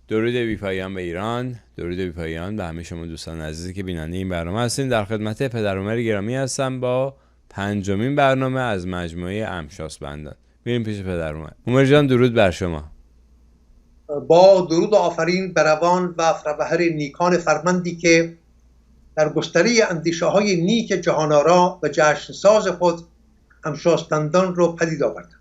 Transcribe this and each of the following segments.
درود بی پایان به ایران، درود بی پایان به همه شما دوستان عزیزی که بیننده این برنامه هستین. در خدمت پدر عمر گرامی هستم با 5مین برنامه از مجموعه امشاس بندان. میریم پیش پدر عمر جان. درود بر شما. با درود و آفرین به روان و فروهر نیکان فرمندی که در گستره اندیشه های نیک جهان‌آرا و جشن ساز خود امشاسپندان رو پدید آوردند.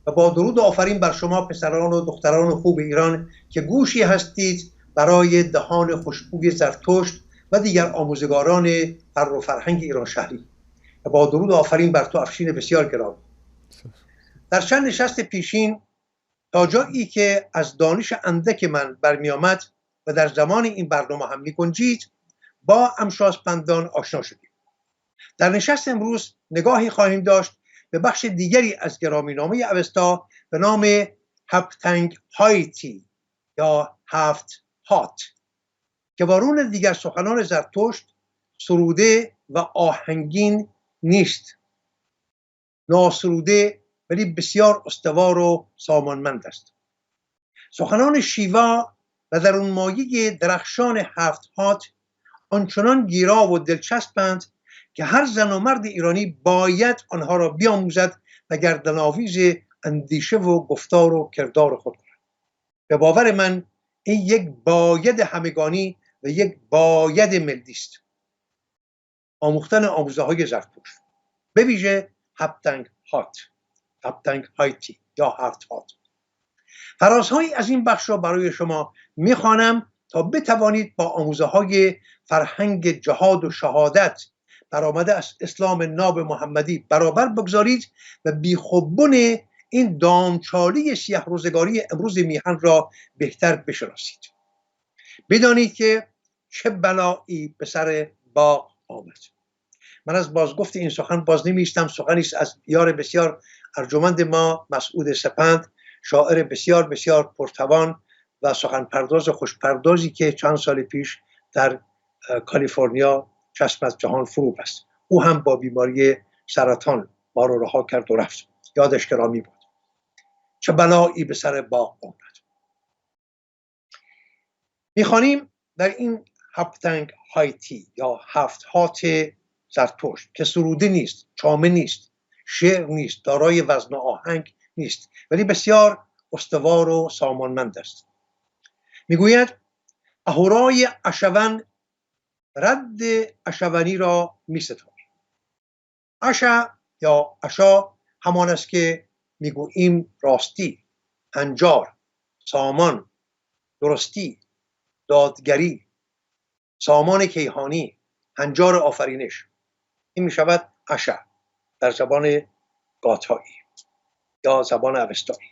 و با درود و آفرین بر شما پسران و دختران خوب ایران که گوشی هستید برای دهان خوشبوی زرتشت و دیگر آموزگاران فر و فرهنگ ایران شهری. و با درود و آفرین بر تو افشین بسیار گرامی. در چند نشست پیشین تا جایی که از دانش اندک من برمی آمد و در زمان این برنامه هم می گنجید با امشاسپندان آشنا شدیم. در نشست امروز نگاهی خواهیم داشت به بخش دیگری از گرامینامه اوستا به نام هفتنگ هایتی یا هفت هات که وارون دیگر سخنان زرتشت سروده و آهنگین نیست، ناسروده ولی بسیار استوار و سامانمند است. سخنان شیوا و در اون مایه درخشان هفت هات آنچنان گیرا و دلچسبند که هر زن و مرد ایرانی باید آنها را بیاموزد و گردن‌آویز اندیشه و گفتار و کردار خود کند. به باور من این یک باید همگانی و یک باید ملی است. آموختن آموزه‌های زرتشت به ویژه هفتنگ هایتی یا هفت هات. فرازهایی از این بخش را برای شما میخوانم تا بتوانید با آموزه‌های فرهنگ جهاد و شهادت برآمده از اسلام ناب محمدی برابر بگذارید و بیخوبون این دامچالی سیاه روزگاری امروز میهن را بهتر بشناسید. بدانید که چه بلایی به سر باغ آمد. من از بازگفت این سخن باز نمی‌ایستم. سخنی است از یار بسیار ارجمند ما مسعود سپند، شاعر بسیار بسیار پرتوان و سخن پرداز خوشپردازی که چند سال پیش در کالیفرنیا چشم از جهان فرو بست. او هم با بیماری سرطان ما رو رها کرد و رفت. یادش گرامی بود. چه بلایی به سر باغ آمد. میخوانیم در این هفتنگ هایتی یا هفت هات زرتشت که سروده نیست، چامه نیست، شعر نیست، دارای وزن و آهنگ نیست، ولی بسیار استوار و سامانمند است. میگوید اهورای اشون رد اشونی را میستاند. اشا یا اشا همان است که میگوییم راستی، هنجار، سامان، درستی، دادگری، سامان کیهانی، هنجار آفرینش. این میشود اشا در زبان گاتایی یا زبان اوستایی.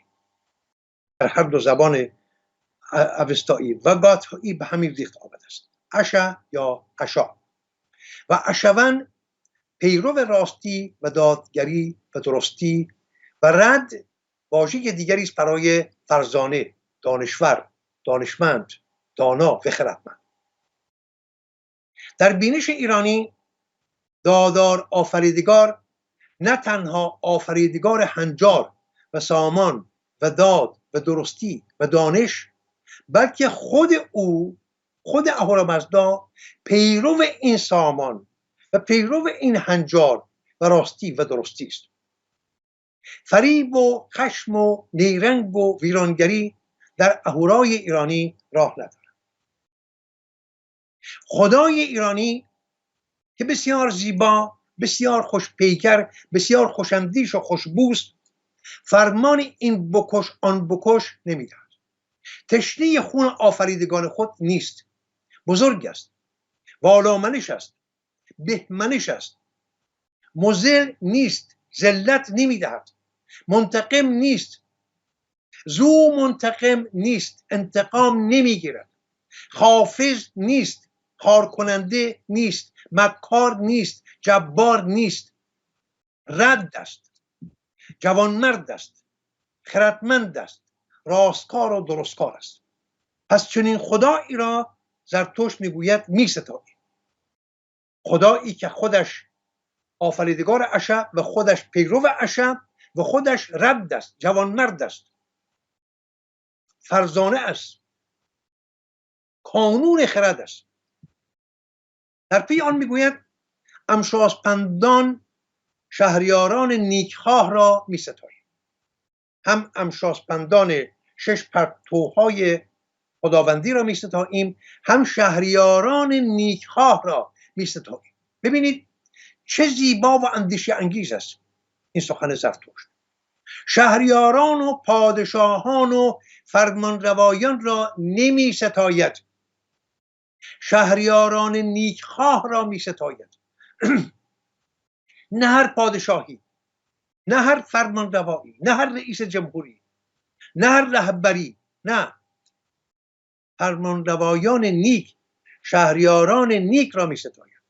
در هر دو زبان اوستایی و گاتایی به همین ریخت آمده است. اشا یا اشا. و اشون پیرو راستی و دادگری و درستی و رد واژه دیگری است برای فرزانه، دانشور، دانشمند، دانا و خردمند. در بینش ایرانی دادار آفریدگار نه تنها آفریدگار هنجار و سامان و داد و درستی و دانش، بلکه خود اهورامزدا پیرو این سامان و پیرو این هنجار و راستی و درستی است. فریب و خشم و نیرنگ و ویرانگری در اهورای ایرانی راه ندارد. خدای ایرانی که بسیار زیبا، بسیار خوشپیکر، بسیار خوشندیش و خوشبوست، فرمان این بکش آن بکش نمیدهد. تشنه خون آفریدگان خود نیست. بزرگ است، والامنش است، بهمنش است، مذل نیست، ذلت نمیدهد، منتقم نیست، زو منتقم نیست، انتقام نمیگیرد، حافظ نیست، کار کننده نیست، مکار نیست، جبار نیست، رد است، جوانمرد است، خردمند است، راستکار و درستکار است. پس چنین خدایی را زرتشت میگوید میستایی. خدایی که خودش آفریدگار اشا و خودش پیرو اشا و خودش رد است، جوانمرد است، فرزانه است، کانون خرد است. در پی آن میگوید امشاسپندان شهریاران نیکخواه را میستاییم. هم امشاسپندان 6 پرتوهای خداوندی را میستاییم، هم شهریاران نیکخواه را میستاییم. ببینید چه زیبا و اندیشه انگیز است این سخن زرتشت. شهریاران و پادشاهان و فرمانروایان را نمی ستاید، شهریاران نیکخواه را می ستاید. نه هر پادشاهی، نه هر فرمانروایی، نه هر رئیس جمهوری، نه هر رهبری، نه، فرمانروایان نیک، شهریاران نیک را می ستاید.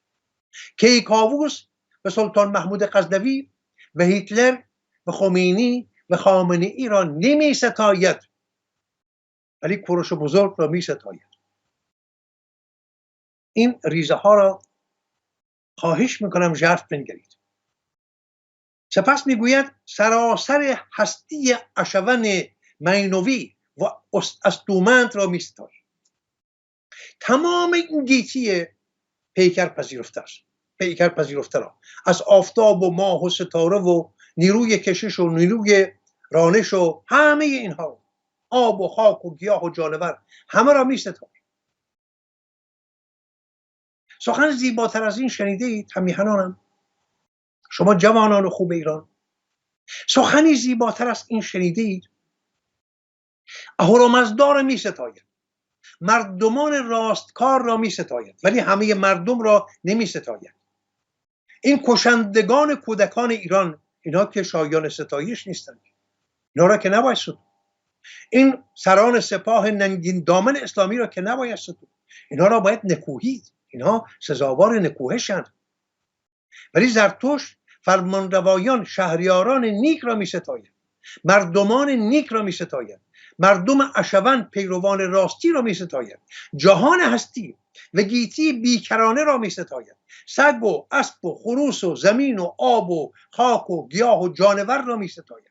کیکاووس و سلطان محمود غزنوی و هیتلر و خمینی و خامنه‌ای را نمی ستاید، ولی کوروش بزرگ را می ستاید. این ریزه ها را خواهش میکنم ژرف بنگرید. سپس میگوید سراسر هستی اشون مینوی و استومند را می ستاید. تمام این گیتی پیکر پذیرفته را از آفتاب و ماه و ستاره و نیروی کشش و نیروی رانش و همه اینها، آب و خاک و گیاه و جانور، همه را می ستاید. سخن زیباتر از این شنیده اید همیهنانم، شما جوانان خوب ایران؟ سخنی زیباتر از این شنیده اید؟ اهورامزدا را می ستاید، مردمان راستکار را می ستاید، ولی همه مردم را نمی ستاید. این کشندگان کودکان ایران، اینا که شایان ستایش نیستند، اینا را که نباید ستود. این سران سپاه ننگین دامن اسلامی را که نباید ستود، اینا را باید نکوهید، اینها سزاوار نکوهشند. ولی زرتشت فرمانروایان شهریاران نیک را می ستاید، مردمان نیک را می ستاید، مردم اشون پیروان راستی را می ستاید، جهان هستی و گیتی بیکرانه را می ستاید، سگ و اسب و خروس و زمین و آب و خاک و گیاه و جانور را می ستاید،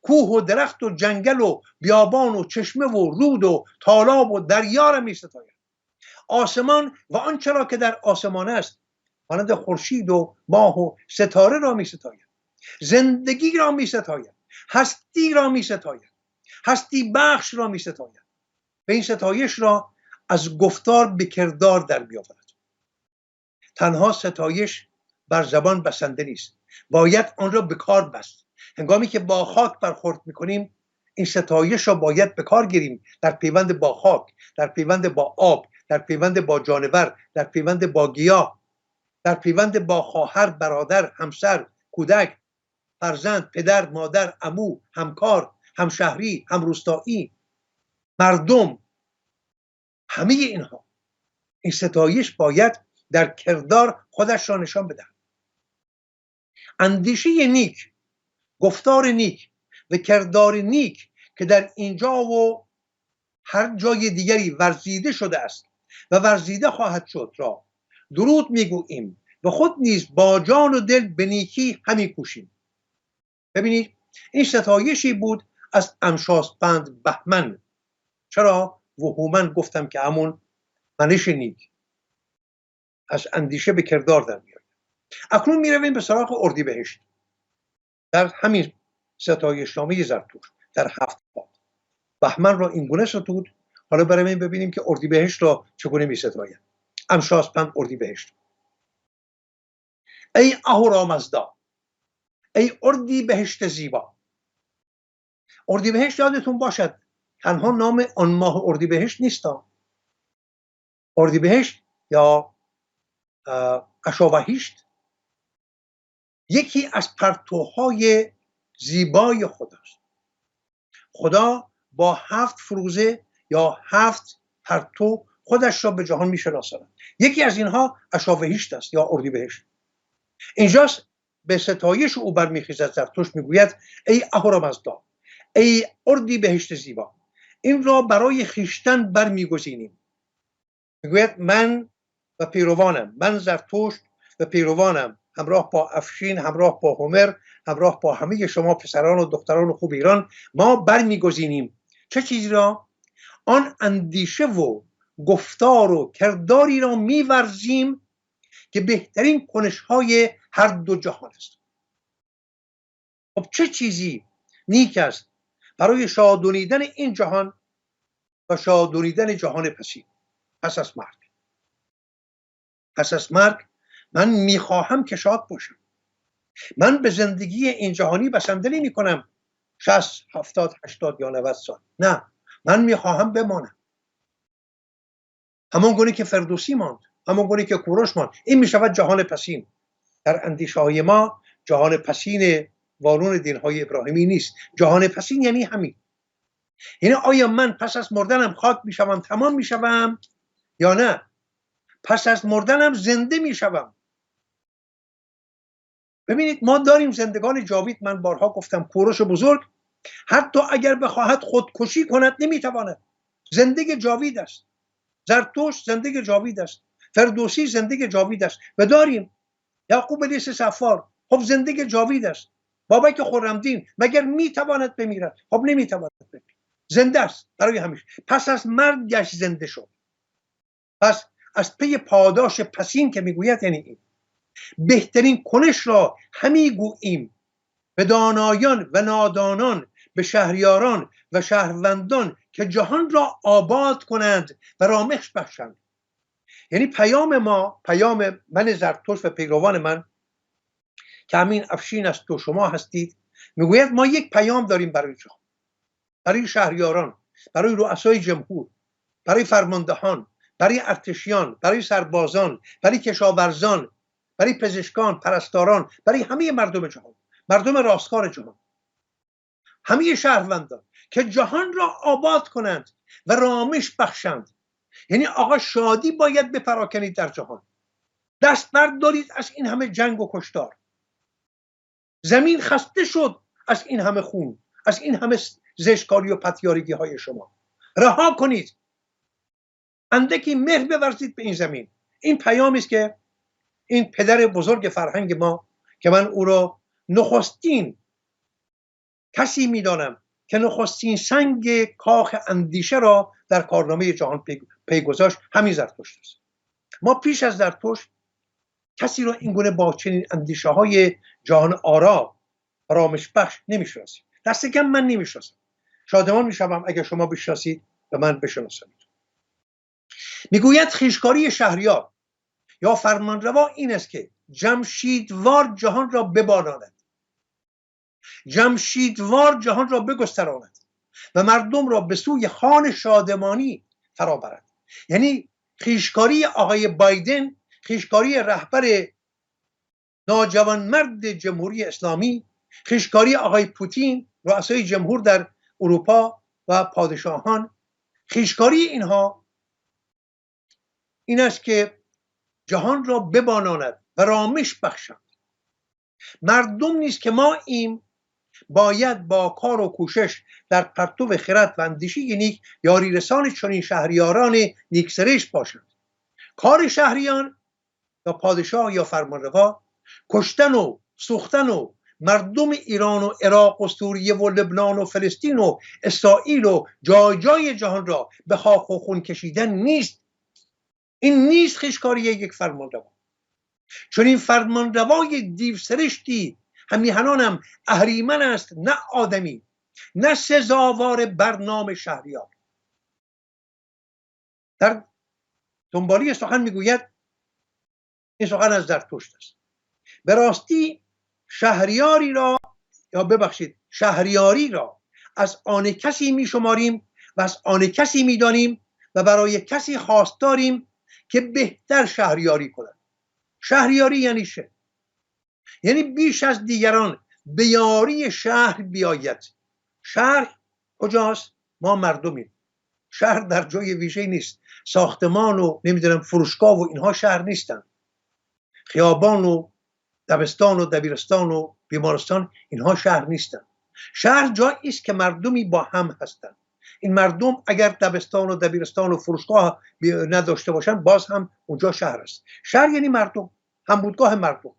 کوه و درخت و جنگل و بیابان و چشمه و رود و تالاب و دریا را می ستاید، آسمان و آنچه را که در آسمان است مانند خورشید و ماه و ستاره را می ستاید، زندگی را می ستاید، هستی را می ستاید، هستی بخش را می ستاید. و این ستایش را از گفتار به کردار در می آورد. تنها ستایش بر زبان بسنده نیست، باید آن را به کار بست. هنگامی که با خاک برخورد می کنیم، این ستایش را باید به کار گیریم، در پیوند با خاک، در پیوند با آب، در پیوند با جانور، در پیوند با گیاه، در پیوند با خواهر، برادر، همسر، کودک، فرزند، پدر، مادر، عمو، همکار، همشهری، همروستایی، مردم، همه اینها. این ستایش باید در کردار خودش را نشان بده. اندیشه نیک، گفتار نیک و کردار نیک که در اینجا و هر جای دیگری ورزیده شده است و ورزیده خواهد شد را درود میگوییم و خود نیز با جان و دل به نیکی همی کوشیم. ببینید این ستایشی بود از امشاسپند بهمن. چرا وهومن گفتم که همون منش نیک، از اندیشه به کردار در میاد. اکنون میرویم به سراغ اردیبهشت. در همین ستایشنامه زرتشت در 7 باب بهمن را اینگونه ستود. حالا بریم ببینیم که اردیبهشت را چگونه میستاید. امشاسپند اردیبهشت: ای اهورامزدا، ای اردیبهشت زیبا. اردیبهشت یادتون باشد تنها نام آن ماه اردیبهشت نیست. اردیبهشت یا اشاوهشت یکی از پرتوهای زیبای خداست. خدا با 7 فروزه یا 7 پرتو خودش را به جهان میشناساند. یکی از اینها اشاوهشت است یا اردیبهشت. اینجاست به ستایش او برمیخیزد زرتشت میگوید ای اهورامزدا، ای اردیبهشت زیبا. این را برای خویشتن برمیگزینیم. میگوید من و پیروانم، من زرتشت و پیروانم، همراه با افشین، همراه با هومر، همراه با همه شما پسران و دختران خوب ایران، ما برمیگزینیم چه چیزی را؟ آن اندیشه و گفتار و کرداری را می‌ورزیم که بهترین کنش‌های هر دو جهان است. خب چه چیزی نیک است برای شادونیدن این جهان و شادونیدن جهان پسین پس از مرگ؟ پس از مرگ من میخواهم که شاد باشم. من به زندگی این جهانی بسنده نمی کنم 60 70 80 یا 90 سال. نه، من میخواهم بمانم همون گونه که فردوسی ماند، همون گونه که کوروش ماند. این میشود جهان پسین. در اندیشه های ما جهان پسین وارون دینهای ابراهیمی نیست. جهان پسین یعنی همین. یعنی آیا من پس از مردنم خاک میشوم تمام میشوم یا نه پس از مردنم زنده میشوم؟ ببینید ما داریم زندگان جاوید. من بارها گفتم کوروش بزرگ حتی اگر بخواهد خودکشی کند نمیتواند. زندگی جاوید است. زرتشت زندگی جاوید است. فردوسی زندگی جاوید است. و داریم یعقوب لیث صفار، خب زندگی جاوید است. بابک خرمدین مگر میتواند بمیرد؟ خب نمیتواند بمیرد، زنده است برای همیشه. پس از مرگش زنده شد. پس از پی پاداش پسین که میگوید یعنی این بهترین کنش را همی گوییم به دانایان و نادانان، به شهریاران و شهروندان که جهان را آباد کنند و رامش بخشند. یعنی پیام ما، پیام من زرتشت و پیروان من که همین افشین است و شما هستید، میگوید ما یک پیام داریم برای جهان، برای شهریاران، برای رؤسای جمهور، برای فرماندهان، برای ارتشیان، برای سربازان، برای کشاورزان، برای پزشکان، پرستاران، برای همه مردم جهان، مردم راستکار جهان، همه شهروندان که جهان را آباد کنند و رامش بخشند. یعنی آقا شادی باید بپراکنید در جهان. دست بردارید از این همه جنگ و کشتار. زمین خسته شد از این همه خون، از این همه زشتکاری و پتیارگی های شما. رها کنید، اندکی مهر بورزید به این زمین. این پیامی است که این پدر بزرگ فرهنگ ما که من او را نخستین کسی میدانم که نخستین سنگ کاخ اندیشه را در کارنامه جهان پی گذاشت، همین زرتشت است. ما پیش از زرتشت کسی را این گونه با چنین اندیشه های جهان آرا رامش بخش نمیشناسیم. دست کم من نمیشناسم. شادمان میشوم اگر شما بشناسید و من بشناسم. میگوید خویشکاری شهریار یا فرمانروا این است که جمشیدوار جهان را بباراند، جمشیدوار جهان را بگستراند و مردم را به سوی خوان شادمانی فرا برد. یعنی خویشکاری آقای بایدن، خویشکاری رهبر ناجوانمرد جمهوری اسلامی، خویشکاری آقای پوتین، رؤسای جمهور در اروپا و پادشاهان، خویشکاری اینها این است که جهان را بباناند و رامش بخشند. مردم نیست که ما این باید با کار و کوشش در پرتو خرد و اندیشه نیک یاری رسان چنین شهریاران نیکسرشت باشند. کار شهریان یا پادشاه یا فرمانروا کشتن و سوختن و مردم ایران و عراق و سوریه و لبنان و فلسطین و اسرائیل و جای جای جهان را به خاک و خون کشیدن نیست. این نیست خویشکاری یک فرمانروا. چون این فرمانروای دیوسرشتی همیهنانم اهریمن است، نه آدمی، نه سزاوار برنامه شهریار. در دنبالی سخن میگوید، این سخن از زرتشت است، به راستی شهریاری را یا ببخشید شهریاری را از آن کسی میشماریم و از آن کسی میدانیم و برای کسی خواستاریم که بهتر شهریاری کند. شهریاری یعنی چه؟ یعنی بیش از دیگران به یاری شهر بیاید. شهر کجاست؟ ما مردمیم. شهر در جای ویژه نیست. ساختمان و نمیدونم فروشگاه و اینها شهر نیستن. خیابان و دبستان و دبیرستان و بیمارستان اینها شهر نیستن. شهر جایی است که مردمی با هم هستند. این مردم اگر دبستان و دبیرستان و فروشگاه نداشته باشن باز هم اونجا شهر است. شهر یعنی مردم، همبودگاه مردم.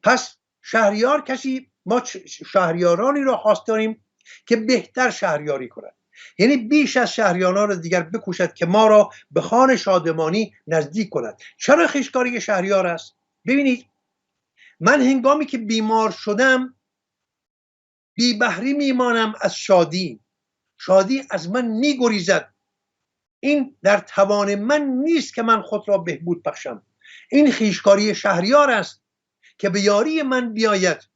پس شهریار کسی، ما شهریارانی را خواست داریم که بهتر شهریاری کنند. یعنی بیش از شهریاران دیگر بکوشد که ما را به خوان شادمانی نزدیک کند. چرا خیشکاری شهریار است؟ ببینید، من هنگامی که بیمار شدم بی بهره میمانم از شادی، شادی از من میگریزد. این در توان من نیست که من خود را بهبود بخشم. این خیشکاری شهریار است که به یاری من بیاید،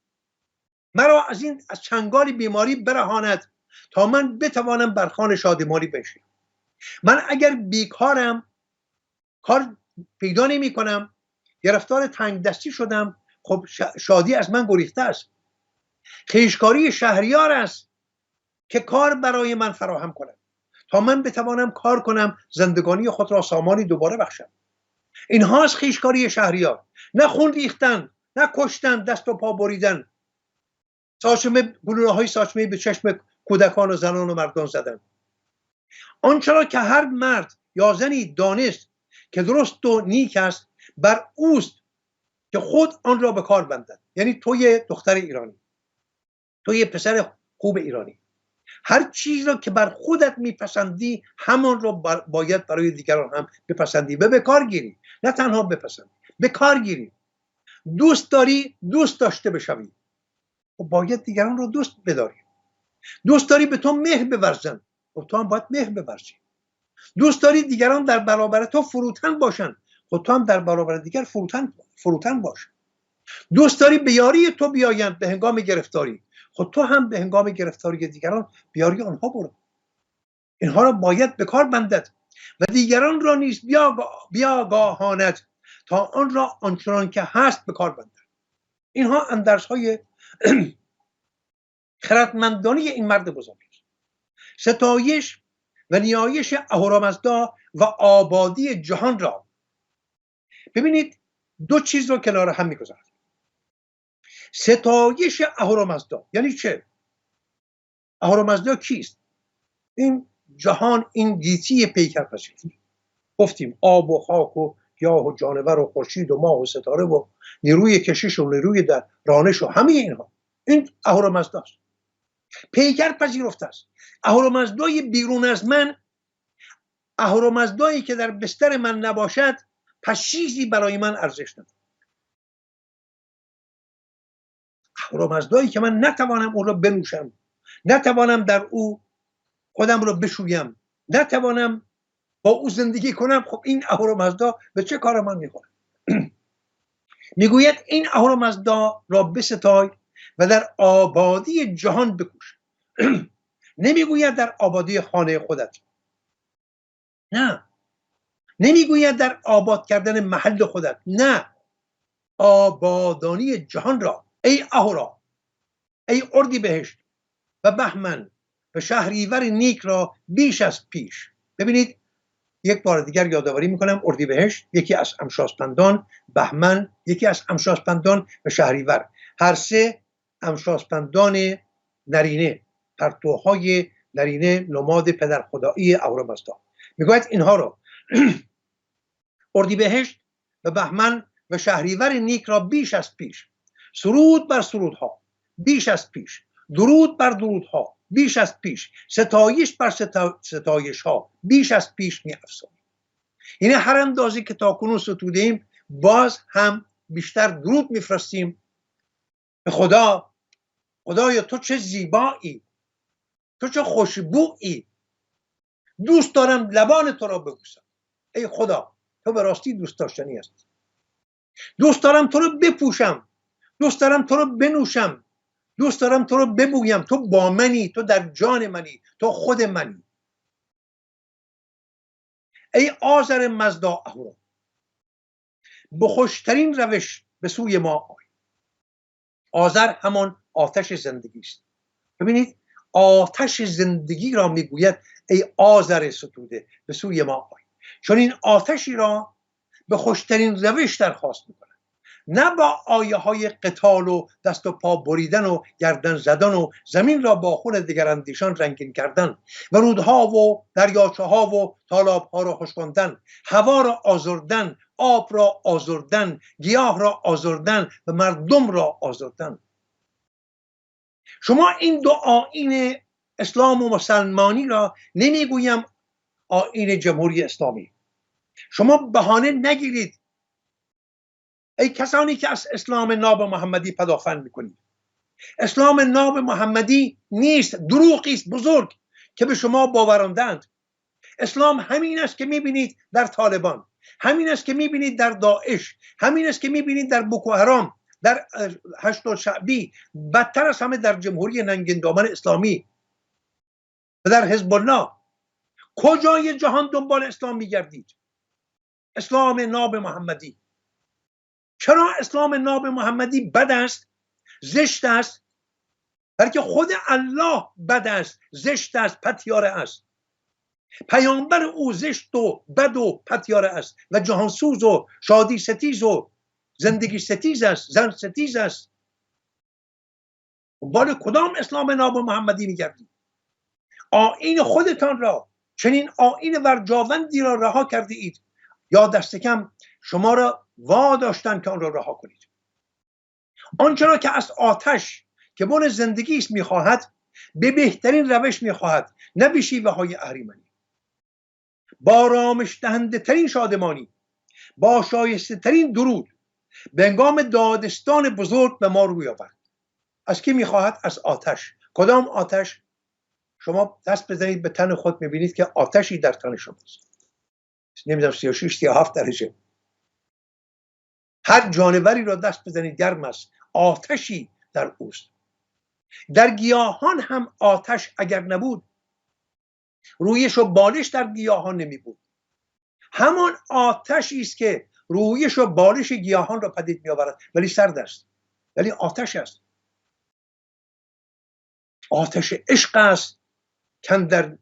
مرا از چنگال بیماری برهاند تا من بتوانم بر خوان شادمانی بنشینم. من اگر بیکارم، کار پیدا نمی کنم، گرفتار تنگ دستی شدم، خب شادی از من گریخته است. خیشکاری شهریار است که کار برای من فراهم کند تا من بتوانم کار کنم، زندگانی خود را سامانی دوباره بخشم. اینهاست خیشکاری شهریار، نه خون ریختن، نه کشتن، دست و پا بریدن، گلوله‌های ساچمه به چشم کودکان و زنان و مردان زدن. آنچه را که هر مرد یا زنی دانست که درست و نیک است، بر اوست که خود آن را به کار بندد. یعنی توی دختر ایرانی، توی پسر خوب ایرانی، هر چیز را که بر خودت میپسندی همان را باید برای دیگران هم بپسندی و به کار گیری. نه تنها بپسندی، به کار گیری. دوست داری دوست داشته بشوی، و باید دیگران را دوست بداری. دوست داری به تو مهر بورزن، و تو هم باید مهر بورزی. دوست داری دیگران در برابر تو فروتن باشن، خود تو هم در برابر دیگر فروتن باش. دوست داری به یاری تو بیایند به هنگام گرفتاری، خود تو هم به هنگام گرفتاری دیگران به یاری آنها برو. اینها را باید به کار بندد و دیگران را نیز بیاگاهاند تا آن را آنچنان که هست به کار بندد. اینها اندرس‌های خردمندانه این مرد بزرگ است. ستایش و نیایش اهورامزدا و آبادی جهان را ببینید، دو چیز رو کنار هم می‌گذارد. ستایش اهورامزدا یعنی چه؟ اهورامزدا کیست؟ این جهان، این گیتی پیکرپذیر. گفتیم آب و خاک و گیاه و جانور و خورشید و ماه و ستاره و نیروی کشش و نیروی در رانش و همه اینها، این اهورامزدا است. پیکر پذیرفته است. اهورامزدای بیرون از من، اهورامزدایی که در بستر من نباشد، پس چیزی برای من ارزش ندارد. اهورامزدایی که من نتوانم اون را بنوشم، نتوانم در او خودم را بشویم، نتوانم با او زندگی کنم، خب این اهورامزدا به چه کار من میخوره؟ میگوید این اهورامزدا را بستای و در آبادی جهان بکوش. نمیگوید در آبادی خانه خودت، نه. نمیگوید در آباد کردن محل خودت، نه. آبادانی جهان را. ای اهورا، ای اردیبهشت و بهمن و شهریور نیک را بیش از پیش. ببینید، یک بار دیگر یادآوری میکنم، اردیبهشت یکی از امشاسپندان، بهمن یکی از امشاسپندان و شهریور هر سه امشاسپندان نرینه، پرتوهای نرینه، نماد پدرخدایی اهورامزدا. میگوید اینها رو اردیبهشت و بهمن و شهریور نیک را بیش از پیش، سرود بر سرودها بیش از پیش، درود بر درودها بیش از پیش، ستایش بر ستایش ها بیش از پیش می افزاییم. یعنی هر اندازه که تاکنون ستودیم، باز هم بیشتر درود میفرستیم به خدا. خدایا تو چه زیبایی، تو چه خوشبویی، دوست دارم لبان تو را ببوسم. ای خدا، تو به راستی دوست داشتنی هستی. دوست دارم تو رو بپوشم، دوست دارم تو رو بنوشم، دوست دارم تو رو ببویم. تو با منی، تو در جان منی، تو خود منی. ای آذر مزدا اهورا، به خوشترین روش به سوی ما آی. آذر همان آتش زندگی است. ببینید، آتش زندگی را میگوید ای آذر ستوده به سوی ما آی. چون این آتشی را به خوشترین روش درخواست میکنه، نه با آیه های قتال و دست و پا بریدن و گردن زدن و زمین را با خون دگراندیشان رنگین کردن و رودها و دریاچه ها و تالاب ها را خشکاندن، هوا را آزردن، آب را آزردن، گیاه را آزردن و مردم را آزردن. شما این دو آیین اسلام و مسلمانی را نمیگویم آیین جمهوری اسلامی. شما بهانه نگیرید ای کسانی که از اسلام ناب محمدی پدافند میکنید. اسلام ناب محمدی نیست، دروغی است بزرگ که به شما باوراندند. اسلام همین است که میبینید در طالبان، همین است که میبینید در داعش، همین است که میبینید در بوکو حرام، در هشت شعبی، بدتر از همه در جمهوری ننگین دامن اسلامی و در حزب الله. کجای جهان دنبال اسلام میگردید؟ اسلام ناب محمدی. چرا اسلام ناب محمدی بد است، زشت است؟ بلکه خود الله بد است، زشت است، پتیاره است. پیامبر او زشت و بد و پتیاره است و جهانسوز و شادی ستیز و زندگی ستیز است، زن ستیز است. دنبال کدام اسلام ناب محمدی میگردید؟ آیین خودتان را، چنین آیین ورجاوندی را رها کرده اید، یا دست کم شما را واداشتن که آن را رها کنید. آنچه را که از آتش که بن زندگی است میخواهد، به بهترین روش میخواهد، نه به شیوه های اهریمنی. با رامش دهنده ترین شادمانی، با شایسته ترین درود به هنگام دادستان بزرگ به ما روی آورد. از کی میخواهد؟ از آتش. کدام آتش؟ شما دست بزنید به تن خود، میبینید که آتشی در تن شماست. نمیدونم 36 37 درجه. هر جانوری را دست بزنید گرم است، آتشی در اوست. در گیاهان هم آتش اگر نبود، رویش و بالش در گیاهان نمی بود. همان آتشی است که رویش و بالش گیاهان را پدید می آورد، ولی سرد است، ولی آتش است. آتش عشق است کاندر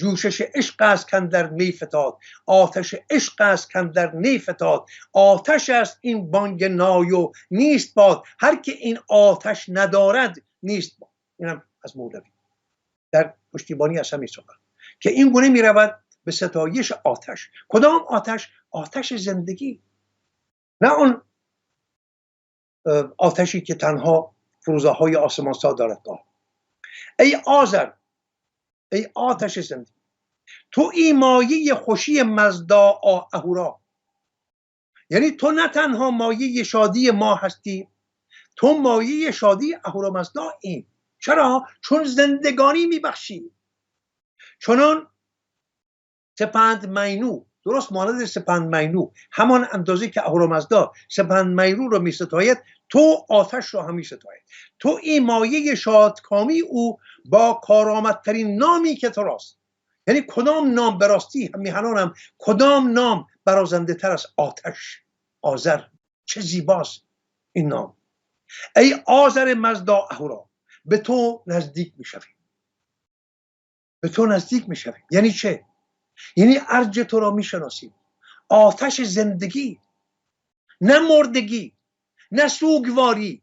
جوشش عشق است کاندر می فتاد، آتش عشق است کاندر نی فتاد. آتش است این بانگ نای و نیست باد، هر که این آتش ندارد نیست باد. اینم از مولوی در پشتیبانی از همین سخن که این گونه می رود به ستایش آتش. کدام آتش؟ آتش زندگی، نه آن آتشی که تنها فروزه‌های آسمان سا دارد. ای آذر، ای آتش زندگی، تو ایمایه خوشی مزدا اهورا. یعنی تو نه تنها مایه شادی ما هستی، تو مایه شادی اهورامزدا. این چرا؟ چون زندگانی میبخشی. چنان سپند مینو، درست مانند سپند مینو، همان اندازه که اهورامزدا سپند مینو رو میستاید، تو آتش رو هم میستاید. تو این مایه شادکامی او با کارآمدترین نامی که تو راست. یعنی کدام نام براستی میهنانم، کدام نام برازنده تر از آتش؟ آذر. چه زیباست این نام. ای آذر مزدا اهورا، به تو نزدیک میشویم، به تو نزدیک میشویم. یعنی چه؟ یعنی ارج تو را میشناسیم. آتش زندگی، نه مردگی، نه سوگواری،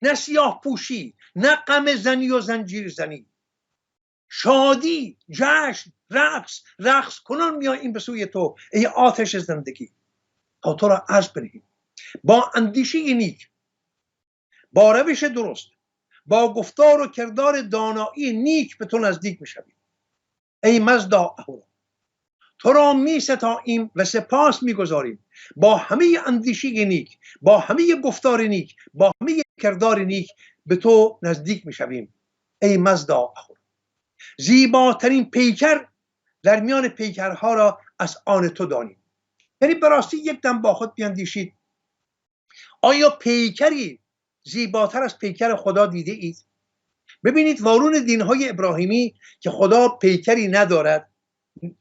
نه سیاه پوشی، نه غم زنی و زنجیر زنی. شادی، جشن، رقص کنان میاییم به سوی تو ای آتش زندگی، تا تو را عرض بنهیم. با اندیشه نیک، با روش درست، با گفتار و کردار دانایی نیک به تو نزدیک میشویم. ای مزدا اهورا، تو را می ستاییم و سپاس میگذاریم. با همه اندیشه نیک، با همه گفتار نیک، با همه کردار نیک به تو نزدیک میشویم. ای مزدا اهورا، زیباترین پیکر در میان پیکرها را از آن تو دانیم. یعنی براستی یک دم با خود بیاندیشید، آیا پیکری زیباتر از پیکر خدا دیده اید؟ ببینید وارون دینهای ابراهیمی که خدا پیکری ندارد،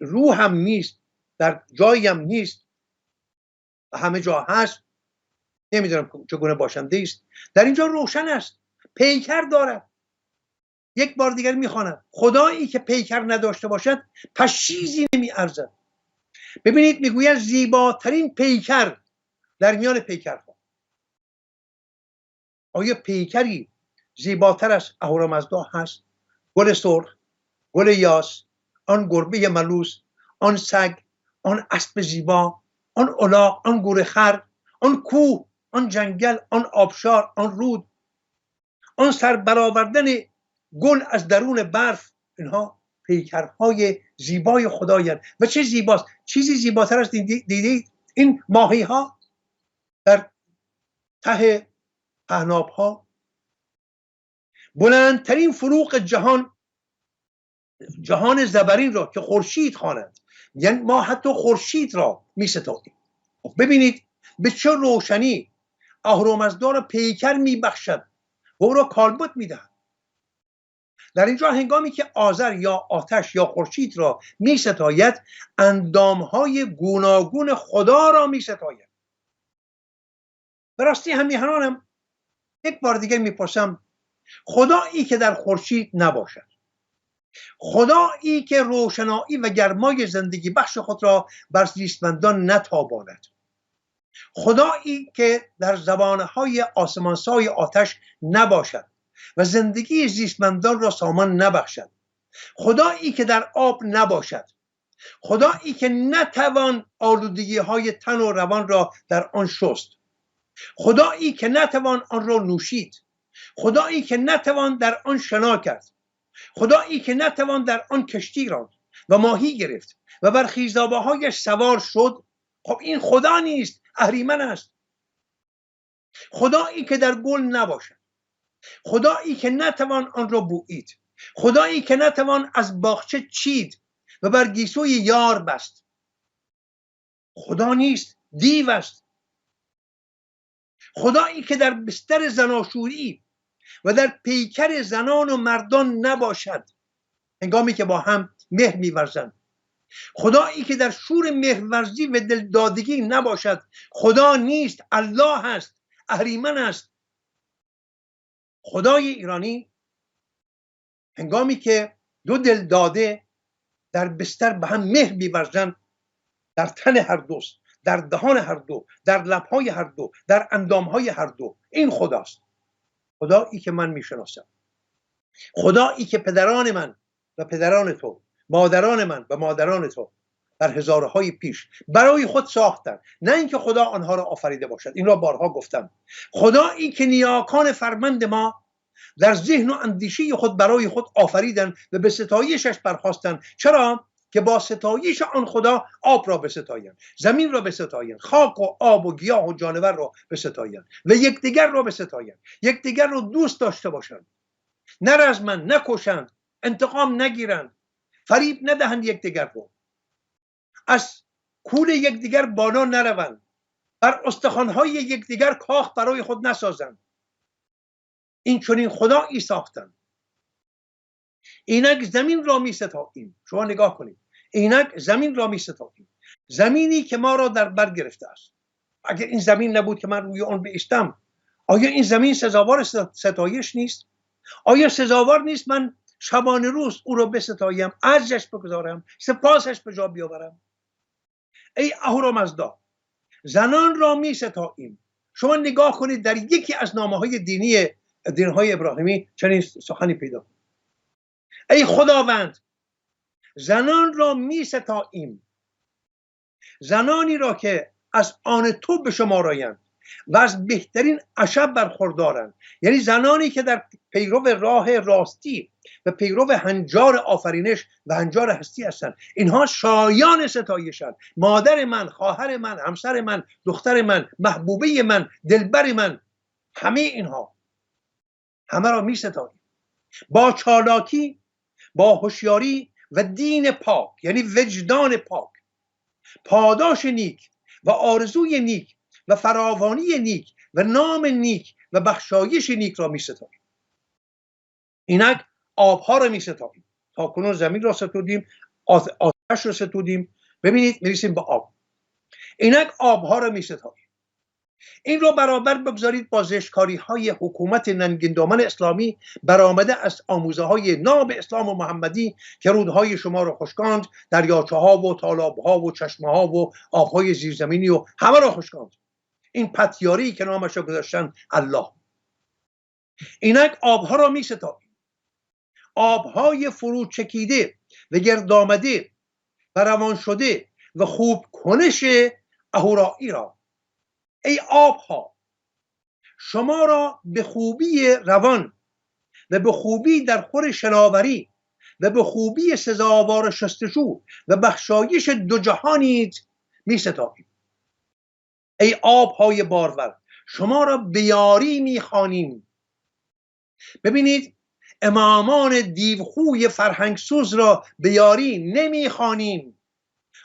روح هم نیست، در جایی هم نیست، همه جا هست، نمیدونم چگونه باشنده است، در اینجا روشن است پیکر دارد. یک بار دیگر میخوانم، خدایی که پیکر نداشته باشد پس چیزی نمی ارزد. ببینید میگوید زیباترین پیکر در میان پیکرها. آیا پیکری زیباتر از اهورامزدا هست؟ گل سرخ، گل یاس، آن گربه ملوس، آن سگ، آن اسب زیبا، آن الاغ، آن گورخر، آن کوه، آن جنگل، آن آبشار، آن رود، آن سر برآوردن گل از درون برف، اینها پیکرهای زیبای خدایند. و چه زیباست، چیزی زیباتر از دیدید این ماهی ها در ته پهناب ها، بلندترین فروغ جهان زبرین را که خورشید خوانند، یعنی ما حتی خورشید را می ستاییم. ببینید به چه روشنی اهورامزدا را پیکر می بخشد و او را کالبد می دهد. در اینجا هنگامی که آذر یا آتش یا خورشید را می ستاید، اندامهای گوناگون خدا را می ستاید. به راستی همیهنانم یک بار دیگه میپرسم، خدایی که در خورشید نباشد، خدایی که روشنایی و گرمای زندگی بخش خود را بر زیستمندان نتاباند، خدایی که در زبانهای آسمانسای آتش نباشد و زندگی زیستمندان را سامان نبخشد، خدایی که در آب نباشد، خدایی که نتوان آلودگی های تن و روان را در آن شست، خدایی که نتوان آن را نوشید، خدایی که نتوان در آن شنا کرد، خدایی که نتوان در آن کشتی راند و ماهی گرفت و بر خیزابه‌هایش سوار شد، خب این خدا نیست، اهریمن است. خدایی که در گل نباشد، خدایی که نتوان آن را بویید، خدایی که نتوان از باغچه چید و بر گیسوی یار بست، خدا نیست، دیو است. خدایی که در بستر زناشویی و در پیکر زنان و مردان نباشد هنگامی که با هم مهر می‌ورزند، خدایی که در شور مهرورزی و دلدادگی نباشد، خدا نیست، الله است، اهریمن است. خدای ایرانی هنگامی که دو دلداده در بستر به هم مهر می‌ورزند، در تن هر دوست، در دهان هر دو، در لب‌های هر دو، در اندام‌های هر دو، این خداست. خدایی که من میشناسم، خدایی که پدران من و پدران تو، مادران من و مادران تو در هزارهای پیش برای خود ساختند، نه اینکه خدا آنها را آفریده باشد. این را بارها گفتم. خدایی که نیاکان فرمند ما در ذهن و اندیشه خود برای خود آفریدند و به ستایشش برخواستند. چرا؟ که با ستایش آن خدا آب را بستایند، زمین را بستایند، خاک و آب و گیاه و جانور را بستایند و یکدیگر را بستایند، یکدیگر را دوست داشته باشند، نرزمند، نکشند، انتقام نگیرند، فریب ندهند یکدیگر رو، از کول یکدیگر بالا نروند، بر استخوان‌های یکدیگر کاخ برای خود نسازند. این چنین خدایی ساختند. اینک زمین را می ستاییم. شما نگاه کنید، اینک زمین را می ستاییم، زمینی که ما را در بر گرفته است. اگر این زمین نبود که من روی آن بایستم، آیا این زمین سزاوار ستایش نیست؟ آیا سزاوار نیست من شبانه روز او را بستایم، ارزش بگذارم، سپاسش به جا بیاورم؟ ای اهورامزدا، زنان را می ستاییم. شما نگاه کنید، در یکی از نامه‌های دین‌های ابراهیمی چنین سخنی پیدا کنید: ای خداوند، زنان را می ستاییم، زنانی را که از آن تو به شما رایند و از بهترین عشب برخوردارند، یعنی زنانی که در پیرو راه راستی و پیرو هنجار آفرینش و هنجار هستی هستند. اینها شایان ستایشند. مادر من، خواهر من، همسر من، دختر من، محبوبه من، دلبر من، همه اینها، همه را می ستاییم با چالاکی، با هوشیاری و دین پاک، یعنی وجدان پاک، پاداش نیک و آرزوی نیک و فراوانی نیک و نام نیک و بخشایش نیک را می ستاییم. اینک آبها را می ستاییم. تا کنون زمین را ستودیم، آتش را ستودیم، ببینید میرسیم به آب. اینک آبها را می ستاییم. این رو برابر بگذارید با زشتکاری های حکومت ننگین اسلامی برآمده از آموزه های ناب اسلام و محمدی که رودهای شما را خشکاند، دریاچه ها و تالاب ها و چشمه ها و آبهای زیرزمینی و همه را خشکاند. این پتیاری که نامش را گذاشتن الله. اینک آبها را می ستاییم، آبهای فرو چکیده و گرد آمده و روان شده و خوب کنش اهورایی را. ای آبها، شما را به خوبی روان و به خوبی در خور شناوری و به خوبی سزاوار شستشو و بخشایش دو جهانیت می ستاییم. ای آبهای بارور، شما را به یاری می خوانیم. ببینید، امامان دیوخوی فرهنگسوز را به یاری نمی خوانیم،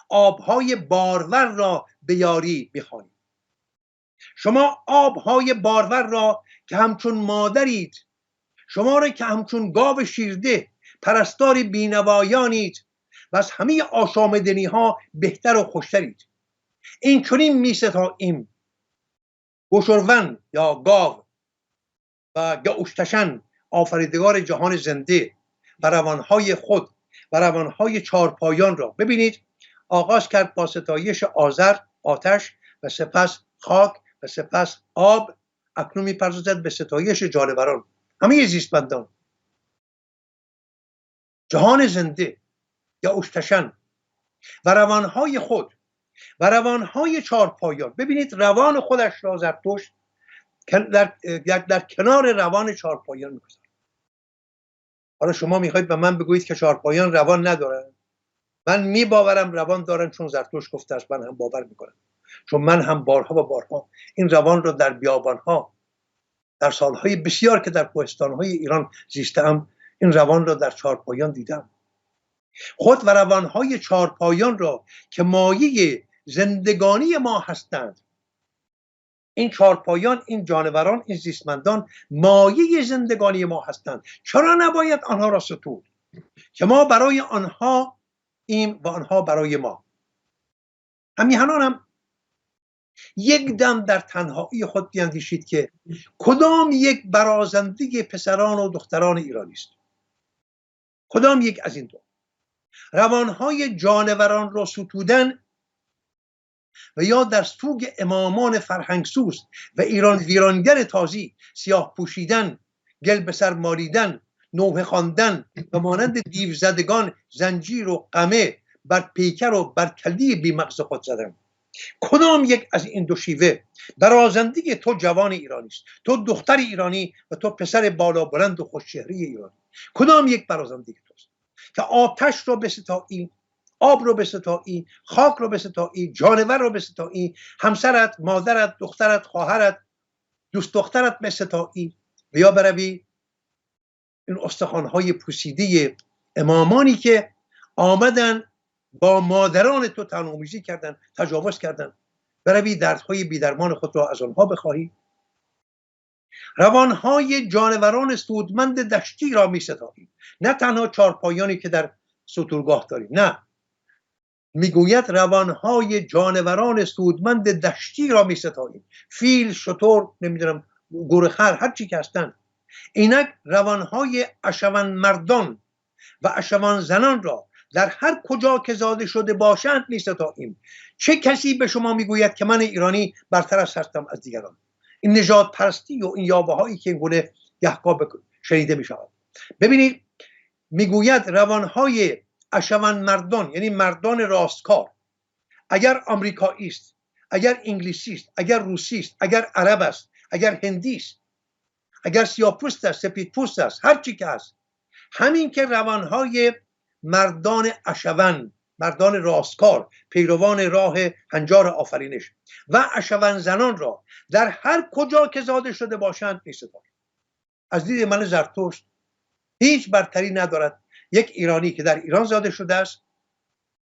آبهای بارور را به یاری می خوانیم. شما آبهای بارور را که همچون مادرید، شما را که همچون گاو شیرده پرستار بینوایانید و از همه آشامدنی ها بهتر و خوشترید. این چنین می ستاییم گشرون یا گاو و گوشتشن، آفریدگار جهان زنده و روانهای خود و روانهای چارپایان را. ببینید، آغاز کرد با ستایش آذر، آتش، و سپس خاک و سپس آب. اکنون می‌پردازد به ستایش جانوران، همه زیستمندان، جهان زنده، گوشتشن و روانهای خود و روانهای چارپایان. ببینید، روان خودش را زرتشت در کنار روان چارپایان می‌گذارد. حالا شما میخواید به من بگویید که چارپایان روان ندارن؟ من میباورم روان دارن، چون زرتشت گفته است. من هم باور میکنم، چون من هم بارها و بارها این روان را در بیابانها در سالهای بسیار که در کوهستانهای ایران زیستم، این روان را در چارپایان دیدم. خود و روانهای چارپایان را که مایه زندگانی ما هستند، این چارپایان، این جانوران، این زیستمندان مایه زندگانی ما هستند. چرا نباید آنها را ستود که ما برای آنها ایم و آنها برای ما؟ همیهنان هم یک دم در تنهایی خود بیندیشید که کدام یک برازنده پسران و دختران ایرانی است؟ کدام یک از این دو؟ روانهای جانوران را ستودن و یا در سوگ امامان فرهنگسوز و ایران ویرانگر تازی سیاه پوشیدن، گل به سر مالیدن، نوحه خواندن و مانند دیو زدگان زنجیر و قمه بر پیکر و بر کلی بیمغز خود زدن؟ کدام یک از این دو شیوه برازنده تو جوان ایرانی است، تو دختر ایرانی و تو پسر بالا بلند و خوشچهره ایرانی؟ کدام یک برازنده توست که آتش رو بستایی، آب رو بستایی، خاک رو بستایی، جانور رو بستایی، همسرت، مادرت، دخترت، خواهرت، دوست دخترت بستایی، و یا بروی این استخوان‌های پوسیده امامانی که آمدن با مادران تو تنامیزی کردن، تجاوز کردن، بروی دردهای بیدرمان خود را از آنها بخواهی؟ روانهای جانوران سودمند دشتی را می ستایی، نه تنها چارپایانی که در ستورگاه داریم، نه، میگوید روانهای جانوران سودمند دشتی را می ستاییم. فیل، شتر، نمیدونم گورخر، هر چی که هستند. اینک روانهای اشون مردان و اشون زنان را در هر کجا که زاده شده باشند می ستاییم. چه کسی به شما میگوید که من ایرانی برتر هستم از دیگران؟ این نژاد پرستی و این یابه هایی که این گونه گهگاه شنیده می شود. ببینید، میگوید روانهای اشون مردان، یعنی مردان راستکار، اگر آمریکایی است، اگر انگلیسی است، اگر روسی است، اگر عرب است، اگر هندی است، اگر سیاه‌پوست است، سفیدپوست است، هر چی که هست، همین که روانهای مردان اشون، مردان راستکار، پیروان راه هنجار آفرینش و اشون زنان را در هر کجا که زاده شده باشند می‌ستایم. از دید من زرتشت هیچ برتری ندارد یک ایرانی که در ایران زاده شده است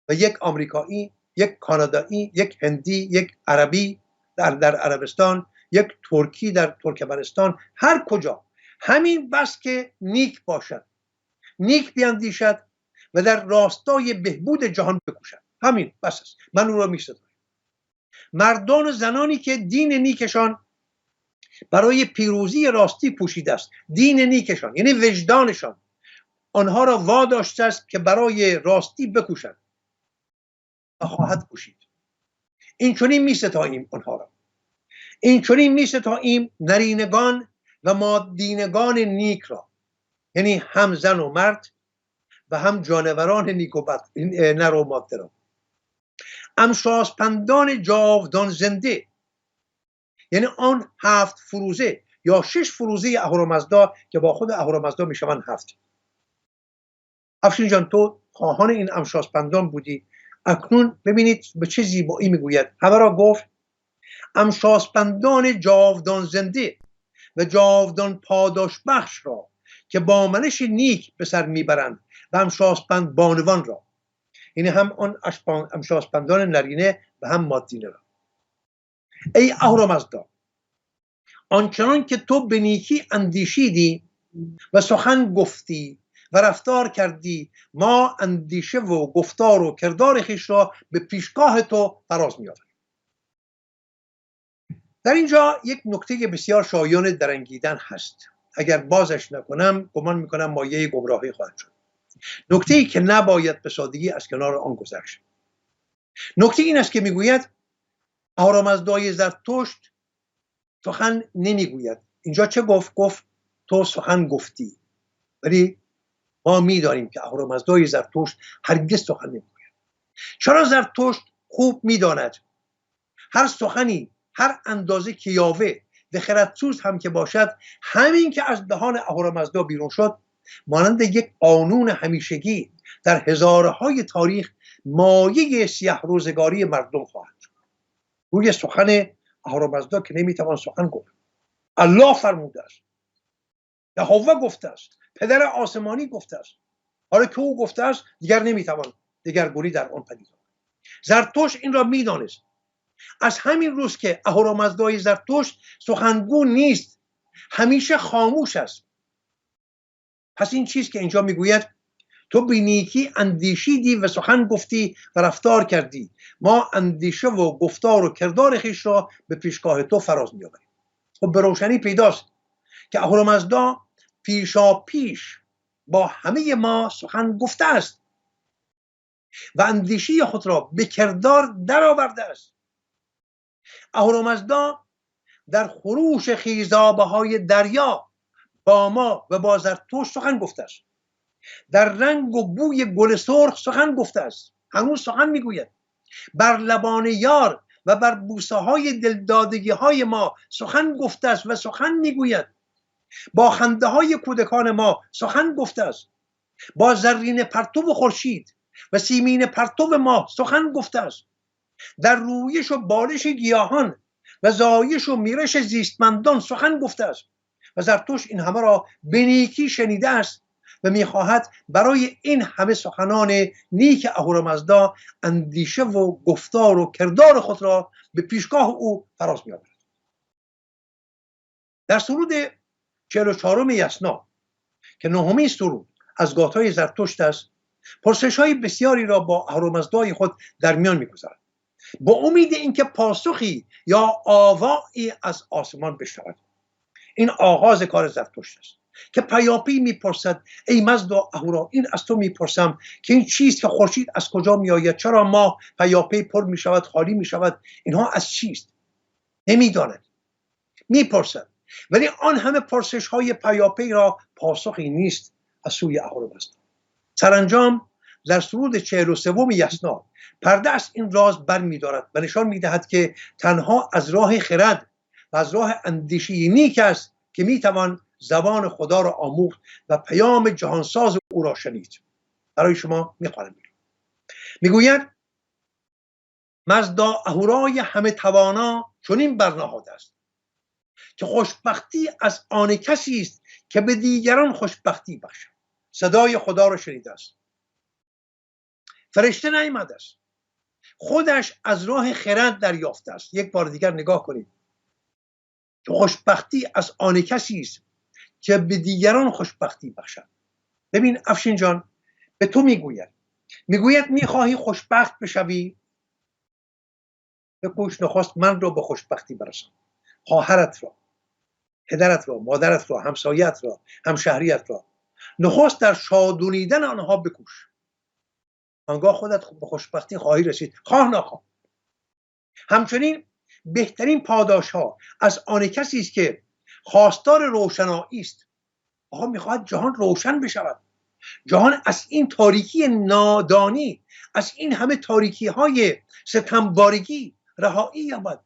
و یک آمریکایی، یک کانادایی، یک هندی، یک عربی در عربستان، یک ترکی در ترکمنستان، هر کجا، همین بس که نیک باشد، نیک بیندیشد و در راستای بهبود جهان بکوشد، همین بس است. من او را می‌ستایم. مردان و زنانی که دین نیکشان برای پیروزی راستی پوشیده است، دین نیکشان یعنی وجدانشان آنها را واداشته است که برای راستی بکوشند و خواهد کوشید. این چنین می‌ستاییم آنها را. این چنین می‌ستاییم نرینگان و مادینگان نیک را، یعنی هم زن و مرد و هم جانوران نیک و بد، نر و ماده را. امشاسپندان جاودان زنده، یعنی آن 7 فروزه یا 6 فروزه اهورامزدا که با خود اهورامزدا میشوند 7. افشین جان تو خواهان این امشاسپندان بودی، اکنون ببینید به چه زیبایی میگوید. همه را گفت امشاسپندان جاودان زنده و جاودان پاداش بخش را که با منش نیک به سر میبرند و امشاسپند بانوان را، یعنی هم آن امشاسپندان نرینه و هم مادینه را. ای اهورامزدا، آنچنان که تو به نیکی اندیشیدی و سخن گفتی و رفتار کردی، ما اندیشه و گفتار و کردار خویش را به پیشگاه تو فراز می‌آوریم. در اینجا یک نکته بسیار شایان درنگیدن هست. اگر بازش نکنم گمان میکنم مایه گمراهی خواهد شد. نکته‌ای که نباید به سادگی از کنار آن گذشت. نکته این است که میگوید اهورامزدای زرتشت سخن نمیگوید. اینجا چه گفت؟ گفت تو سخن گفتی. ولی ما میدانیم که اهورامزدای زرتشت هرگز سخن نمیگوید. چرا زرتشت خوب میداند هر سخنی، هر اندازه که یاوه و خردسوز هم که باشد، همین که از دهان اهورامزدا بیرون شد مانند یک قانون همیشگی در هزارهای تاریخ مایه سیاه روزگاری مردم خواهد شد. روی سخن اهورامزدا که نمیتوان سخن گفت. الله فرموده است، یهوه گفته است، پدر آسمانی گفته است. حالا که او گفته است دیگر نمیتوان دگرگونی در آن پدید آورد. زرتشت این را میدانست. از همین روز که اهورامزدای زرتشت سخنگو نیست، همیشه خاموش است. پس این چیز که اینجا میگوید تو به نیکی اندیشیدی و سخن گفتی و رفتار کردی، ما اندیشه و گفتار و کردار خویش را به پیشگاه تو فراز می‌آوریم. خب به روشنی پیداست که اهورامزدا پیشا پیش با همه ما سخن گفته است و اندیشه خود را به کردار درآورده است. اهورامزدا در خروش خیزابه‌های دریا با ما و با زرتشت سخن گفته است. در رنگ و بوی گل سرخ سخن گفته است. هنوز سخن میگوید. بر لبان یار و بر بوسه های دلدادگی های ما سخن گفته است و سخن میگوید. با خنده های کودکان ما سخن گفته است. با زرین پرتو خورشید و سیمین پرتو ما سخن گفته است. در رویش و بالش گیاهان و زایش و میرش زیستمندان سخن گفته است. و زرتشت این همه را به نیکی شنیده است و میخواهد برای این همه سخنان نیک اهورامزدا اندیشه و گفتار و کردار خود را به پیشگاه او فراز می‌آورد. در سرود 44 یسنا که نهمین سرود از گاتهای زرتشت است، پرسش‌های بسیاری را با اهورامزدای خود در میان می‌گذارد، با امید اینکه پاسخی یا آوایی از آسمان بشنود. این آغاز کار زرتشت است که پیاپی میپرسد ای مزدا اهورا، این از تو میپرسم که این چیست که خورشید از کجا میآید؟ چرا ماه پیاپی پر میشود خالی میشود؟ اینها از چیست؟ نمیداند، میپرسد. ولی آن همه پرسش های پیاپی را پاسخی نیست از سوی اهورامزدا. سرانجام در سرود 43 یسنا پرده از این راز بر میدارد و نشان میدهد که تنها از راه خرد و از راه اندیشه نیک است که میتوان زبان خدا را آموخت و پیام جهانساز او را شنید. برای شما میخوانم. میگوید مزدا اهورای همه توانا چنین برنهاده است که خوشبختی از آن کسی است که به دیگران خوشبختی بخشد. صدای خدا را شنیده است. فرشته نیامده است، خودش از راه خرد دریافته است. یک بار دیگر نگاه کنید که خوشبختی از آن کسی است که به دیگران خوشبختی بخشد. ببین افشین جان، به تو میگوید میخواهی خوشبخت بشوی؟ بکوش نخست من را به خوشبختی برسان، خواهرت را، پدرت را، مادرت را، همسایت را، همشهریت را. نخست در شادونیدن آنها بکوش، آنگاه خودت به خوشبختی خواهی رسید، خواه نخواه. همچنین بهترین پاداش ها از آن کسی است که خواستار روشنایی است. آقا میخواهد جهان روشن بشود، جهان از این تاریکی نادانی، از این همه تاریکی های ستمبارگی رهایی یابد.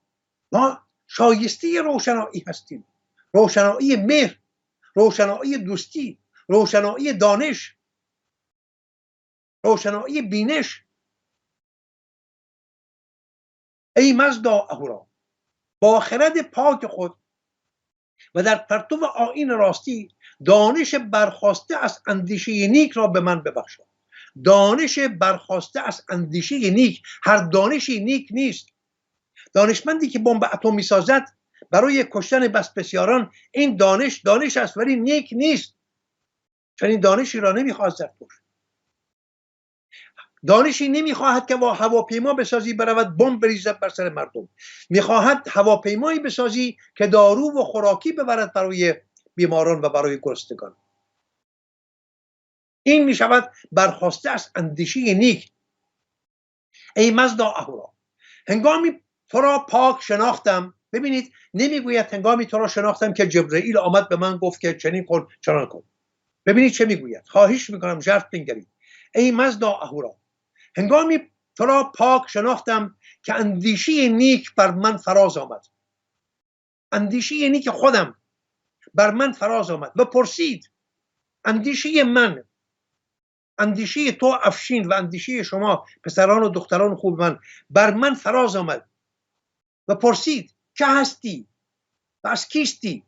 ما شایسته روشنایی هستیم. روشنایی مهر، روشنایی دوستی، روشنایی دانش، روشنایی بینش. ای مزدا اهورا، با خرد پاک خود و در پرتو آیین راستی دانش برخواسته از اندیشه نیک را به من ببخشا. دانش برخواسته از اندیشه نیک، هر دانشی نیک نیست. دانشمندی که بمب اتمی سازد برای کشتن بس بسیاران، این دانش است ولی نیک نیست. چون این دانشی را نمیخواهد زرتشت. دانشی نمیخواهد که با هواپیما بسازی برود بمب بریزد بر سر مردم. میخواهد هواپیمایی بسازی که دارو و خوراکی ببرد برای بیماران و برای گرسنگان. این میشود برخواسته از اندیشه نیک. ای مزدا اهورا، هنگامی تو را پاک شناختم. ببینید نمیگوید هنگامی تو را شناختم که جبرئیل آمد به من گفت که چنین کن چنان کن. ببینید چه میگوید. خواهش میکنم ژرف بنگرید. ای مزدا اهورا، هنگامی تو را پاک شناختم که اندیشه نیک بر من فراز آمد. اندیشه نیک خودم بر من فراز آمد و پرسید. اندیشه من، اندیشه تو افشین و اندیشه شما پسران و دختران خوب من بر من فراز آمد و پرسید که هستی و از کیستی.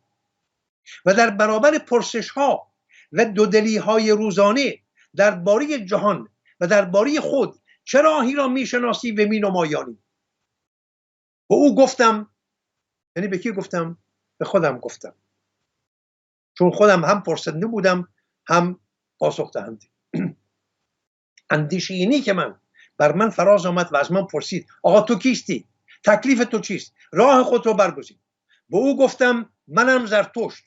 و در برابر پرسش ها و دودلی های روزانه درباره جهان و درباره خود چه راهی را میشناسی و مینمایانی؟ و او گفتم، یعنی به کی گفتم؟ به خودم گفتم، چون خودم هم پرسنده بودم هم پاسخ دهنده. اندیشه اینی که من بر من فراز آمد و از من پرسید آقا تو کیستی؟ تکلیف تو چیست؟ راه خود رو برگزین. به او گفتم منم زرتشت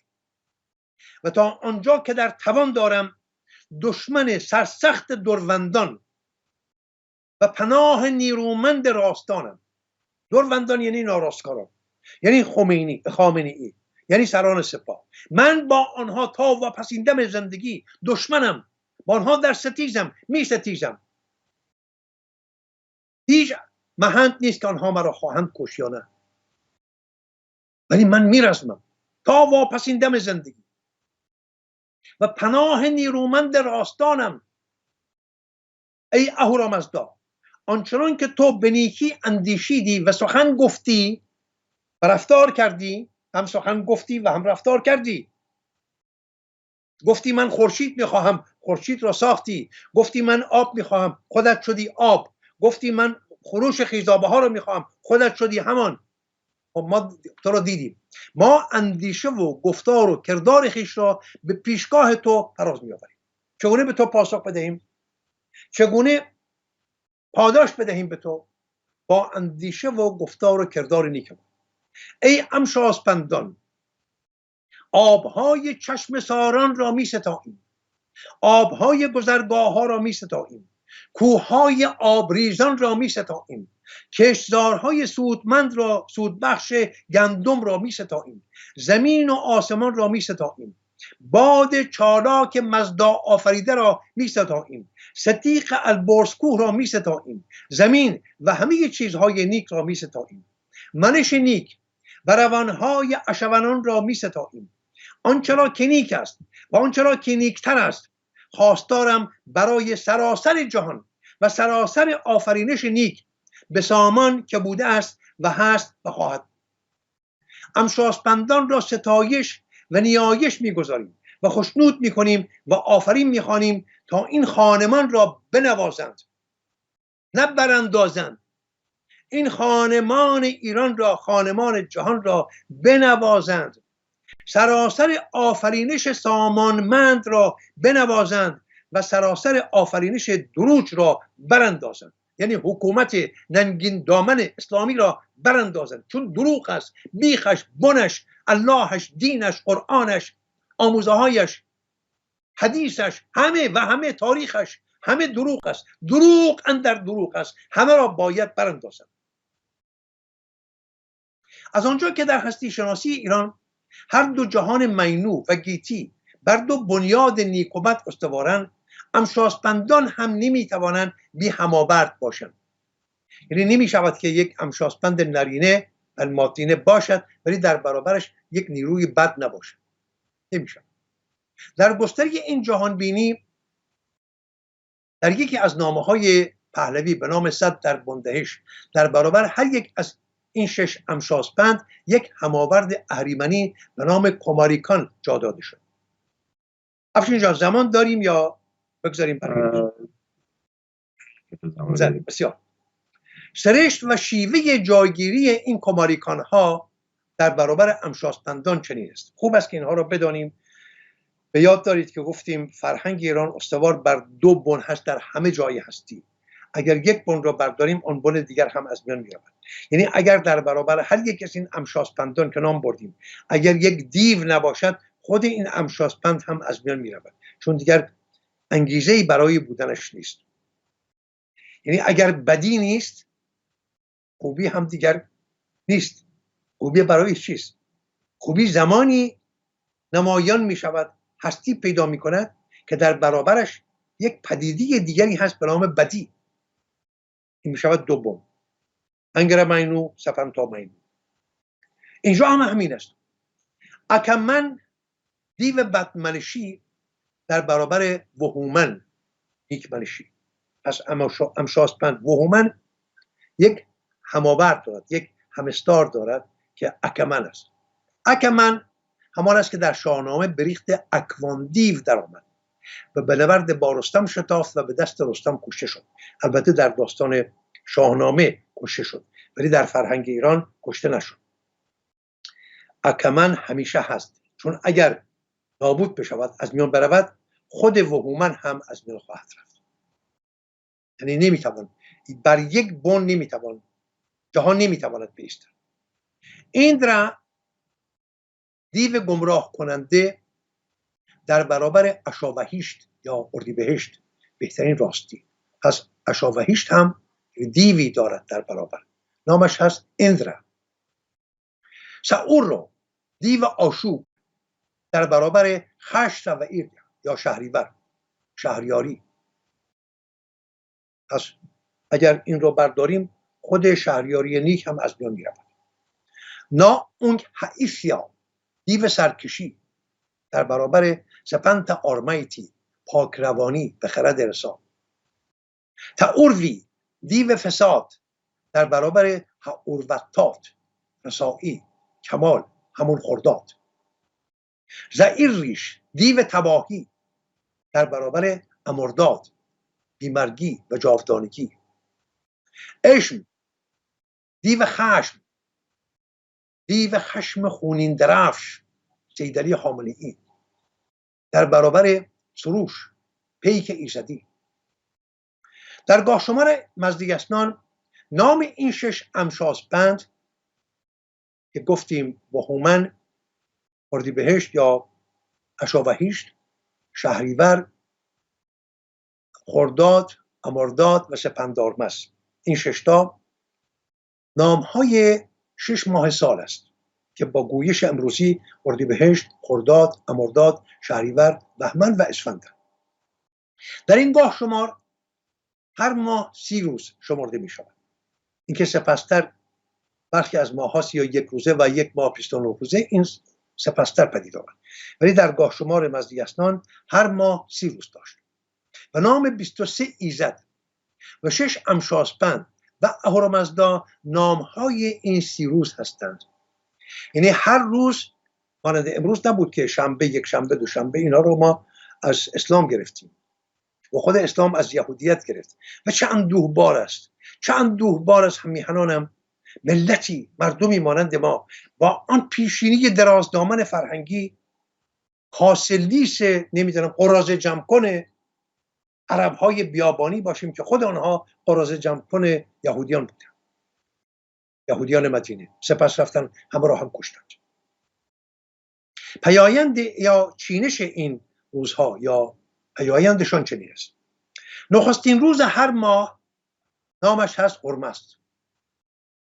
و تا آنجا که در توان دارم دشمن سرسخت دروندان و پناه نیرومند راستانم. دروندان یعنی ناراستکاران، یعنی خامنه‌ای، یعنی سران سپاه. من با آنها تا و پسیندم زندگی دشمنم، با آنها در ستیزم، می ستیزم. هیچ محنت نیست که آنها مرا خواهند کشت یا نه، ولی من میرزمم تا و پسیندم زندگی و پناه نیرومند راستانم. ای اهورامزدا، آنچنان که تو به نیکی اندیشیدی و سخن گفتی و رفتار کردی، هم سخن گفتی و هم رفتار کردی. گفتی من خورشید میخواهم، خورشید را ساختی. گفتی من آب میخواهم، خودت شدی آب. گفتی من خروش خیزابه ها رو میخواهم، خودت شدی همان. ما تو را دیدیم. ما اندیشه و گفتار و کردار خیش را به پیشگاه تو فراز میآوریم. چگونه به تو پاسخ بدهیم؟ چگونه پاداش بدهیم به تو؟ با اندیشه و گفتار و کردار نیکم. ای امشاسپندان، آبهای چشم ساران را می ستاییم، آبهای گذرگاه ها را می ستاییم، کوههای آبریزان را می ستاییم، کشتزارهای سودمند را، سودبخش گندم را می ستاییم، زمین و آسمان را می ستاییم، باد چالاک مزدا آفریده را می ستاییم، ستیق البرز کوه را می ستاییم، زمین و همه چیزهای نیک را می ستاییم، منش نیک و روانهای اشونان را می ستاییم. آنچه را که نیک است و آنچه را که نیکتر است خواستارم برای سراسر جهان و سراسر آفرینش نیک به سامان که بوده است و هست و خواهد. امشاسپندان را ستایش و نیایش می‌گذاریم و خوشنود می‌کنیم و آفرین می‌خوانیم تا این خانمان را بنوازند، نه براندازند. این خانمان ایران را، خانمان جهان را بنوازند، سراسر آفرینش سامانمند را بنوازند و سراسر آفرینش دروج را براندازند. یعنی حکومت ننگین دامن اسلامی را براندازند، چون دروغ است، بیخش، بنش، اللهش، دینش، قرآنش، آموزهایش، حدیثش، همه تاریخش، همه دروغ است. دروغ اندر دروغ است، همه را باید براندازند. از آنجا که در هستی شناسی ایران هر دو جهان مینو و گیتی بر دو بنیاد نیک و بد استوارند، امشاسپندان هم نمیتوانند بی هماورد باشند. یعنی نمی شود که یک امشاسپند نرینه الماتینه باشد ولی در برابرش یک نیروی بد نباشه. نمیشه. در گستره این جهان بینی در یکی از نامه‌های پهلوی به نام 100 در بندهش در برابر هر یک از این 6 امشاسپند یک هماورد اهریمنی به نام کماریکان جا داده شد. افشین جان زمان داریم یا بگذاریم برای بسیار. سرشت و شیوه جایگیری این کماریکان ها در برابر امشاسپندان چنین است. خوب است که اینها را بدانیم. به یاد دارید که گفتیم فرهنگ ایران استوار بر 2 بن هست در همه جای هستی. اگر یک بن را برداریم آن بن دیگر هم از میان میرود. یعنی اگر در برابر هر یک از این امشاسپندان که نام بردیم اگر یک دیو نباشد خود این امشاسپند هم از میان میرود، چون دیگر انگیزه‌ای برای بودنش نیست. یعنی اگر بدی نیست خوبی هم دیگر نیست. خوبی برای چیست؟ خوبی زمانی نمایان می شود، هستی پیدا می کند که در برابرش یک پدیده دیگری هست به نام بدی. این می شود 2 بن. انگر مینو سپنتا مینو. اینجا هم همین است. اکمن دیو بدمنشی در برابر وهومن نیکمنشی. پس امشاسپند وهومن یک هماورد دارد، یک همستار دارد که اکمن است. اکمن همان است که در شاهنامه به ریخت اکوان دیو در آمد و به نبرد با رستم شتافت و به دست رستم کشته شد. البته در داستان شاهنامه کشته شد ولی در فرهنگ ایران کشته نشد. اکمن همیشه هست، چون اگر نابود بشود از میان برود خود وهومن هم از میان خواهد رفت. یعنی نمیتوان بر یک بن نمیتوان، جهان نمیتواند بایستد. ایندرا دیو گمراه کننده در برابر اشاوهیشت یا اردیبهشت بهترین راستی. پس اشاوهیشت هم دیوی دارد در برابر، نامش هست ایندرا. ساورو دیو آشوب در برابر خشت و ایرد یا شهریور، شهریاری. پس اگر این رو برداریم خود شهریاری نیک هم از میان میرود. نا اونگ حیفیا دیو سرکشی در برابر سپنت آرمیتی پاکروانی به خرد رسا. تاوروی دیو فساد در برابر هاوروتات رسایی کمال همون خرداد. زئیریش دیو تباهی در برابر امرداد بیمرگی و جاودانگی. اشم دیو خشم، دیو خشم خونین درفش سیدعلی حامله‌ای در برابر سروش پیک ایزدی. در گاه شمار مزدیگسنان نام این 6 امشاسپند که گفتیم وهومن، اردیبهشت یا اشاوهیشت، شهریور، خرداد، امرداد و سپندارمس، این 6 تا نام‌های 6 ماه سال است که با گویش امروزی اردیبهشت، خرداد، امرداد، شهریور، بهمن و اسفند. در این گاه شمار هر ماه 30 روز شمرده می شود. اینکه سپستر برخی از ماه‌ها 31 روزه و یک ماه 29 روزه، این سپستر پدید آمد. ولی در گاه شمار مزدیگسنان هر ماه 30 روز داشت. به نام 23 ایزد و 6 امشاسپند و اهورامزدا نام‌های این 30 روز هستند. یعنی هر روز مانند امروز نبود که شنبه، یک شنبه، دوشنبه، اینا رو ما از اسلام گرفتیم و خود اسلام از یهودیت گرفت و چه اندوهبار است، چه اندوهبار است همیهنانم ملتی، مردمی مانند ما با آن پیشینی درازدامن فرهنگی حاصلیس نمیدونم قراضه جمع کنه عرب‌های بیابانی باشیم که خود آنها قراضه جمع کنه یهودیان بودن، یهودیان مدینه. سپس رفتن همه را هم کشتند. پیایند یا چینش این روزها یا پیایندشان چنین است. نخستین روز هر ماه نامش هست هرمست.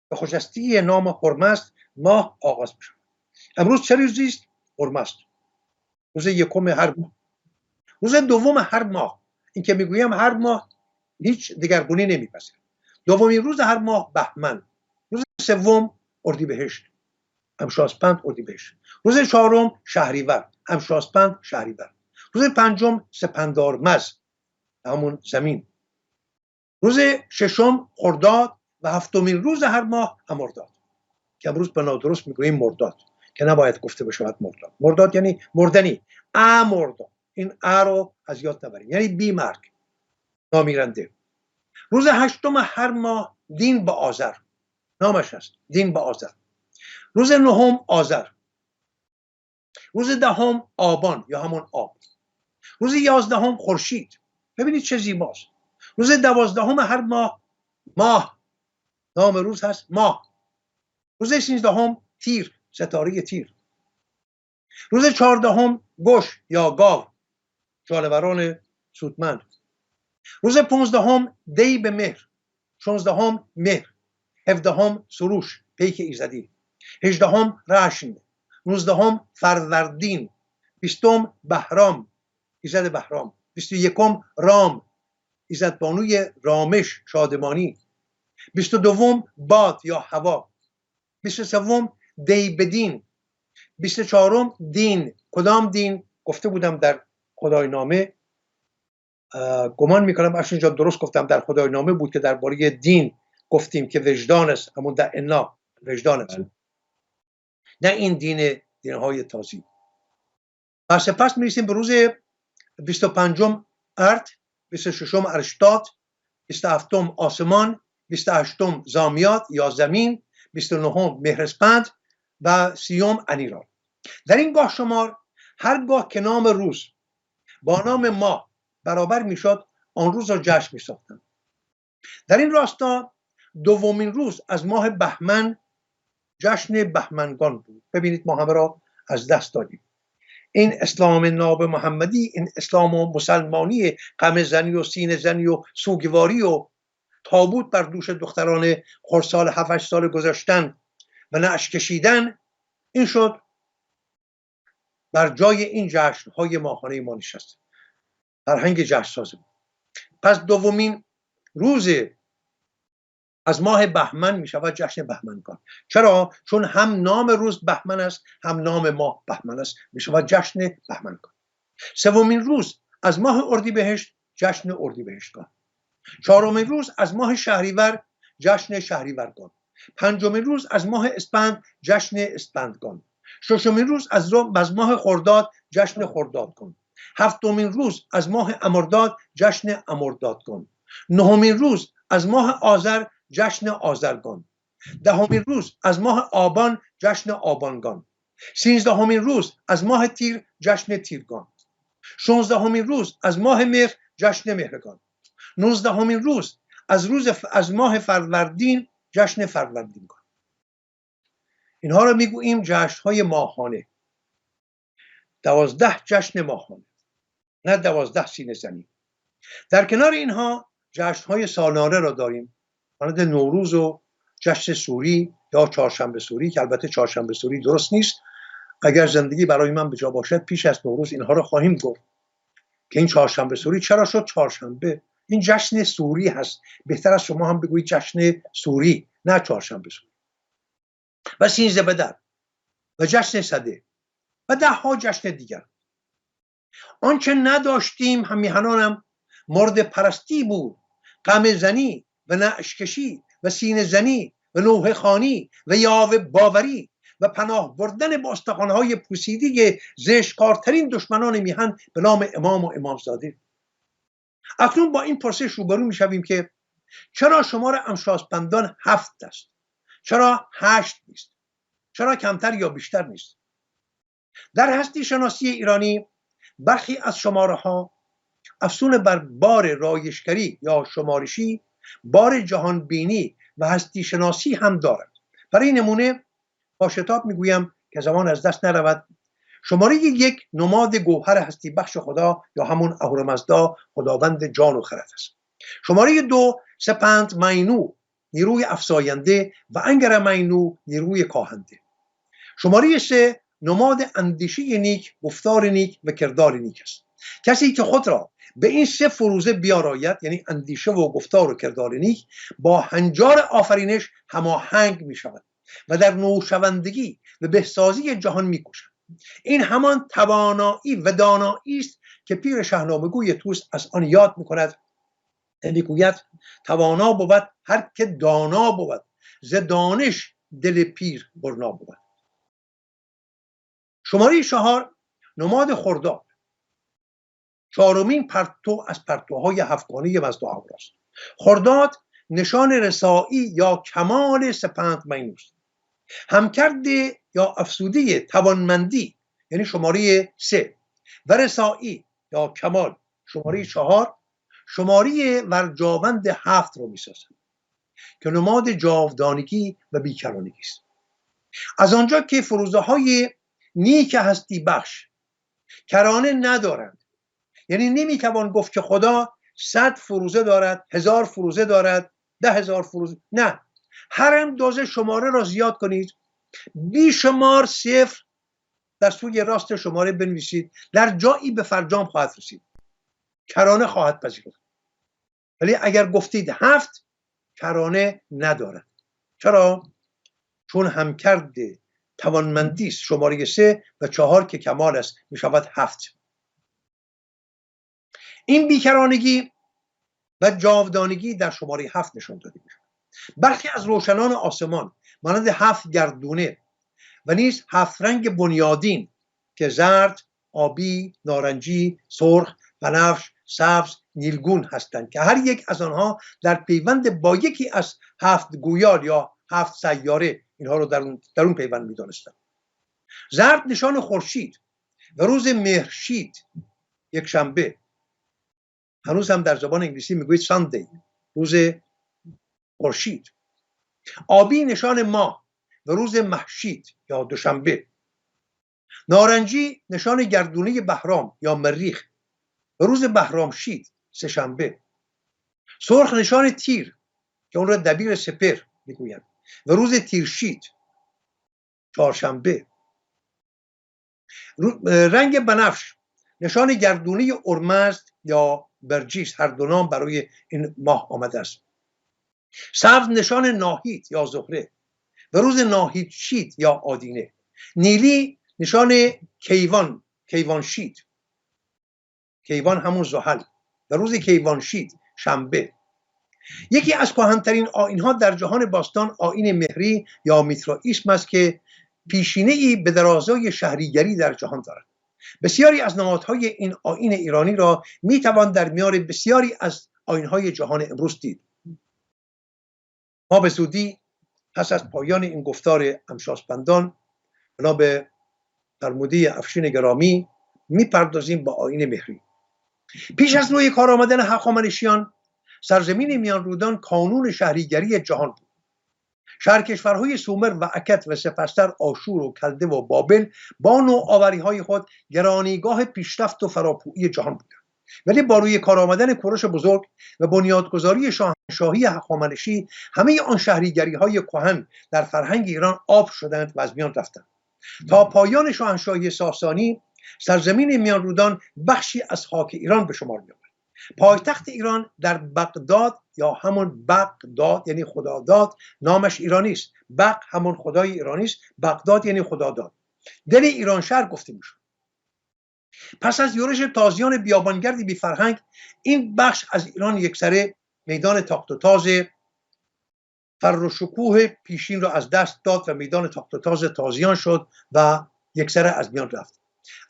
به خجسته نام هرمست ماه آغاز میشه. امروز چه روزی است؟ هرمست. روز یکم هر ماه. روز دوم هر ماه. این که میگویم هر ماه هیچ دگرگونی نمیپذیرد. دومین روز هر ماه بهمن. روز سوم اردیبهشت. امشاسپند اردیبهشت. روز چهارم شهریور، امشاسپند شهریور. روز پنجم سپندارمز، همون زمین. روز ششم خرداد و هفتمین روز هر ماه مرداد، که امروز به نادرست میگوییم مرداد که نباید گفته بشود مرداد. مرداد یعنی مردنی، مرداد. این رو از یاد نبریم، یعنی بی مرگ، نامیرنده. روز هشتم هر ماه دین به آذر، نامش هست دین به آذر. روز نهم آذر. روز دهم آبان یا همون آب. روز 11 خورشید، ببینید چه زیباست. روز 12 هر ماه ماه، نام روز هست ماه. روز 13 تیر، ستاره تیر. روز 14 گوش یا گاو، جانوران سودمند. روز 15 دی به مهر. 16 مهر. 17 سروش، پیک ایزدی. 18 رشن. 19 فروردین. 20 بهرام، ایزد بهرام. 21 رام، ایزد بانوی رامش، شادمانی. 22 باد یا هوا. 23 دی بدین. 24 دین. کدام دین؟ گفته بودم در خدای نامه، گمان میکنم اصلا اینجا درست گفتم، در خدای نامه بود که درباره دین گفتیم که وجدان است، همون در انا وجدان است، نه این دینهای تازی. و سپس میرسیم به روز 25 ارد، 26 ارشتاد، 27 آسمان، 28 زامیات یا زمین، 29 مهرسپند و 30 انیران. در این گاه شمار هرگاه که نام روز با نام ماه برابر میشد، آن روز را جشن میساختند. در این راستا دومین روز از ماه بهمن جشن بهمنگان بود. ببینید ما همه را از دست دادیم. این اسلام ناب محمدی، این اسلام و مسلمانی، غم زنی و سینه زنی و سوگواری و تابوت بر دوش دختران خردسال 7-8 سال گذشتن و نعش کشیدن، این شد بر جای این جشن‌های ماهانه ما نشست. فرهنگ جشن ساز بود. پس دومین روز از ماه بهمن می شود جشن بهمنگان. چرا؟ چون هم نام روز بهمن است، هم نام ماه بهمن است، می شود جشن بهمنگان. سومین روز از ماه اردیبهشت جشن اردیبهشتگان. چهارمین روز از ماه شهریور جشن شهریورگان. پنجمین روز از ماه اسفند جشن اسفندگان. ششمین روز از ماه خرداد جشن خردادگان. هفتمین روز از ماه امرداد جشن امردادگان. نهمین روز از ماه آذر جشن آذرگان. دهمین روز از ماه آبان جشن آبانگان. 13مین روز از ماه تیر جشن تیرگان. 16مین روز از ماه مهر جشن مهرگان. 19مین روز از ماه فروردین جشن فروردینگان. اینها را میگوییم جشن‌های ماهانه. 12 جشن ماهانه، نه 12 سینه زنی. در کنار اینها جشن‌های سالانه را داریم، مانند نوروز و جشن سوری یا چهارشنبه سوری، که البته چهارشنبه سوری درست نیست. اگر زندگی برای من به جا باشد پیش از نوروز اینها را خواهیم گفت که این چهارشنبه سوری چرا شد چهارشنبه. این جشن سوری هست، بهتر از شما هم بگویید جشن سوری، نه چهارشنبه سوری. و سینزده بدر و جشن سده و 10 جشن دیگر. آنچه نداشتیم همیهنانم مورد پرستی بود، غم زنی و نعش کشی و سینه زنی و نوحه خوانی و یاوه باوری و پناه بردن با استخوان‌های پوسیده زشتکارترین دشمنان میهن به نام امام و امامزاده. اکنون با این پرسش روبرو میشویم که چرا شمار امشاسپندان 7 است؟ چرا 8 نیست؟ چرا کمتر یا بیشتر نیست؟ در هستی شناسی ایرانی برخی از شماره ها افزون بر بار رایشگری یا شمارشی بار جهان بینی و هستی شناسی هم دارد. برای نمونه با شتاب میگویم که زمان از دست نرود، شماره 1 نماد گوهر هستی بخش خدا یا همون اهورامزدا، خداوند جان و خرد است. شماره 2 سپند مینو، نیروی افزاینده و انگر مینو، نیروی کاهنده. شماره 3 نماد اندیشه نیک، گفتار نیک و کردار نیک است. کسی که خود را به این 3 فروزه بیاراید، یعنی اندیشه و گفتار و کردار نیک، با هنجار آفرینش هماهنگ می شود و در نوشوندگی و بهسازی جهان می‌کوشند. این همان توانایی و دانایی است که پیر شاهنامه‌گوی توس از آن یاد می‌کند، میگوید توانا بود هر که دانا بود، ز دانش دل پیر برنا بود. شماره 4 نماد خرداد، چهارمین پرتو از پرتوهای هفتگانه وزن و اهوراست. خرداد نشان رسایی یا کمال سپهبد است. همکرد یا افزوده توانمندی یعنی شماره 3 و رسایی یا کمال شماره 4 شماره ورجاوند 7 رو میسازند که نماد جاودانگی و بیکرانگی است. از آنجا که فروزه های نیک هستی بخش کرانه ندارند، یعنی نمیتوان گفت که خدا 100 فروزه دارد، 1000 فروزه دارد، 10,000 فروزه، نه، هر اندازه شماره را زیاد کنید، بیشمار صفر در سوی راست شماره بنویسید، در جایی به فرجام خواهد رسید، کرانه خواهد پذیرفت. ولی اگر گفتید 7 کرانه ندارد. چرا؟ چون همکرد توانمندی است، شماره 3 و 4 که کمال است میشود 7. این بیکرانگی و جاودانگی در شماره 7 نشان داده میشود. برخی از روشنان آسمان مانند 7 گردونه و نیز 7 رنگ بنیادین که زرد، آبی، نارنجی، سرخ، بنفش، سبز، نیلگون هستند که هر یک از آنها در پیوند با یکی از 7 گویال یا 7 سیاره اینها رو در اون پیوند می‌دانستند. زرد نشان خورشید و روز مهرشید یک شنبه، هنوز هم در زبان انگلیسی میگوید ساندی، روز خورشید. آبی نشان ماه و روز مهشید یا دوشنبه. نارنجی نشان گردونه بهرام یا مریخ و روز بهرامشید سه‌شنبه. سرخ نشان تیر که اون را دبیر سپر میگویند و روز تیرشید چهارشنبه. رنگ بنفش نشان گردونه ارمزد یا برجیس، هر دو نام برای این ماه آمده است. سبز نشان ناهید یا زهره و روز ناهید شید یا آدینه. نیلی نشان کیوان، کیوانشید، کیوان همون زحل و روز کیوانشید شنبه. یکی از کهن‌ترین آیین‌ها در جهان باستان آیین مهری یا میترائیسم است که پیشینه‌ای به درازای شهریگری در جهان دارد. بسیاری از نمادهای این آیین ایرانی را میتوان در میان بسیاری از آیین‌های جهان امروز دید. ما به زودی پس از پایان این گفتار امشاسپندان بنا به فرموده افشین گرامی میپردازیم با آیین مهری. پیش از نوع کار آمدن هخامنشیان، سرزمین میان رودان کانون شهریگری جهان بود. شهرکشورهای سومر و اکد و سپستر آشور و کلده و بابل با نوآوری‌های خود گرانیگاه پیشرفت و فراپویی جهان بودند. ولی با روی کار آمدن کوروش بزرگ و بنیادگذاری شاهنشاهی هخامنشی، همه آن شهریگری‌های کهن در فرهنگ ایران آب شدند و از میان رفتند. تا پایان شاهنشاهی ساسانی، سرزمین میان رودان بخشی از خاک ایران به شمار می‌آمد. پایتخت ایران در بغداد یا همون بغداد یعنی خداداد نامش ایرانی است. بغ همون خدای ایرانی است، بغداد یعنی خداداد. دل ایران شهر گفته میشد. پس از یورش تازیان بیابانگردی بی فرهنگ، این بخش از ایران یکسره میدان تاخت و تاز فر و شکوه پیشین را از دست داد و میدان تاخت و تاز تازیان شد و یکسره از میان رفت.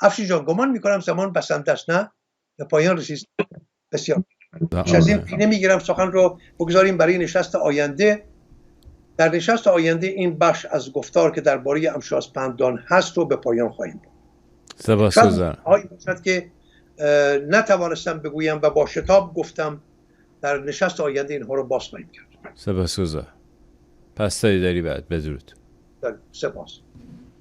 افشین جان، گمان میکنم زمان بسنده است، نه؟ به پایان رسید. بسیار از این پینه میگیرم سخن رو بگذاریم برای نشست آینده. در نشست آینده این بخش از گفتار که درباره امشاسپندان هست رو به پایان خواهیم برد. سپاسگزارم. هایی باشد که نتوانستم بگویم و با شتاب گفتم، در نشست آینده اینها رو باز خواهیم کرد. سپاسگزارم. پس تا دیداری بعد. بدرود. سپاس.